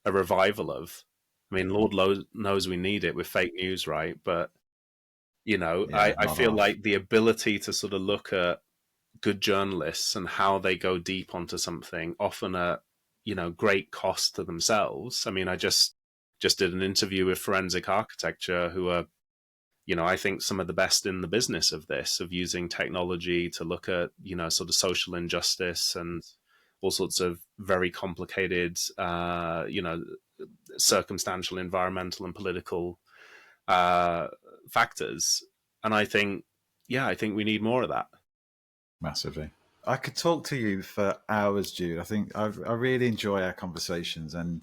revival of. I mean, Lord knows we need it with fake news, right? But Yeah, I not feel off. like the ability to sort of look at good journalists and how they go deep onto something, often at great cost to themselves. I mean, I just did an interview with Forensic Architecture, who are I think some of the best in the business of this, of using technology to look at sort of social injustice and all sorts of very complicated circumstantial, environmental, and political uh, factors. And I think we need more of that. Massively. I could talk to you for hours, Jude. I think I really enjoy our conversations, and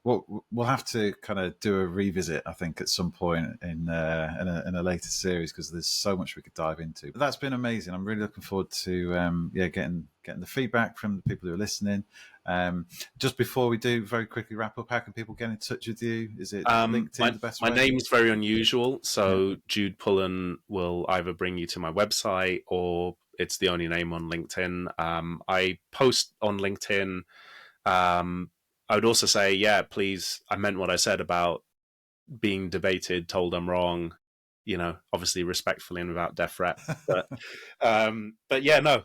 we'll have to kind of do a revisit. I think at some point in a later series, because there's so much we could dive into. But that's been amazing. I'm really looking forward to getting the feedback from the people who are listening. Just before we do, very quickly wrap up, how can people get in touch with you? Is it LinkedIn My the best my way? name's very unusual, Yeah. so Jude Pullen will either bring you to my website, or it's the only name on LinkedIn. I post on LinkedIn. I would also say, yeah, please. I meant what I said about being debated, told I'm wrong. Obviously respectfully and without death threat. But yeah, no.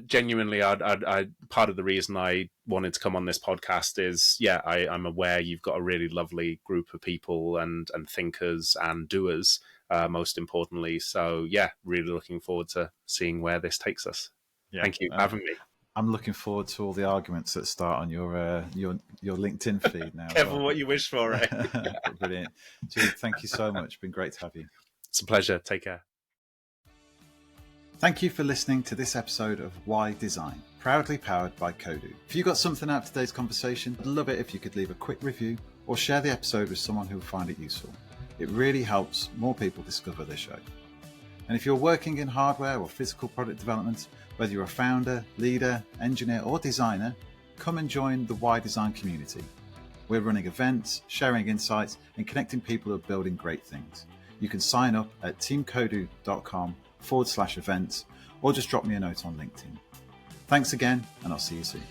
Genuinely, I part of the reason I wanted to come on this podcast is, yeah, I'm aware you've got a really lovely group of people and thinkers and doers, most importantly. So yeah, really looking forward to seeing where this takes us. Yeah. Thank you for having me. I'm looking forward to all the arguments that start on your LinkedIn feed now as Careful well. what you wish for, eh? Brilliant. Jude, thank you so much. Been great to have you. It's a pleasure. Take care. Thank you for listening to this episode of Why Design, proudly powered by Kodu. If you got something out of today's conversation, I'd love it if you could leave a quick review or share the episode with someone who will find it useful. It really helps more people discover the show. And if you're working in hardware or physical product development, whether you're a founder, leader, engineer or designer, come and join the Why Design community. We're running events, sharing insights and connecting people who are building great things. You can sign up at teamkodu.com/events or just drop me a note on LinkedIn. Thanks again, and I'll see you soon.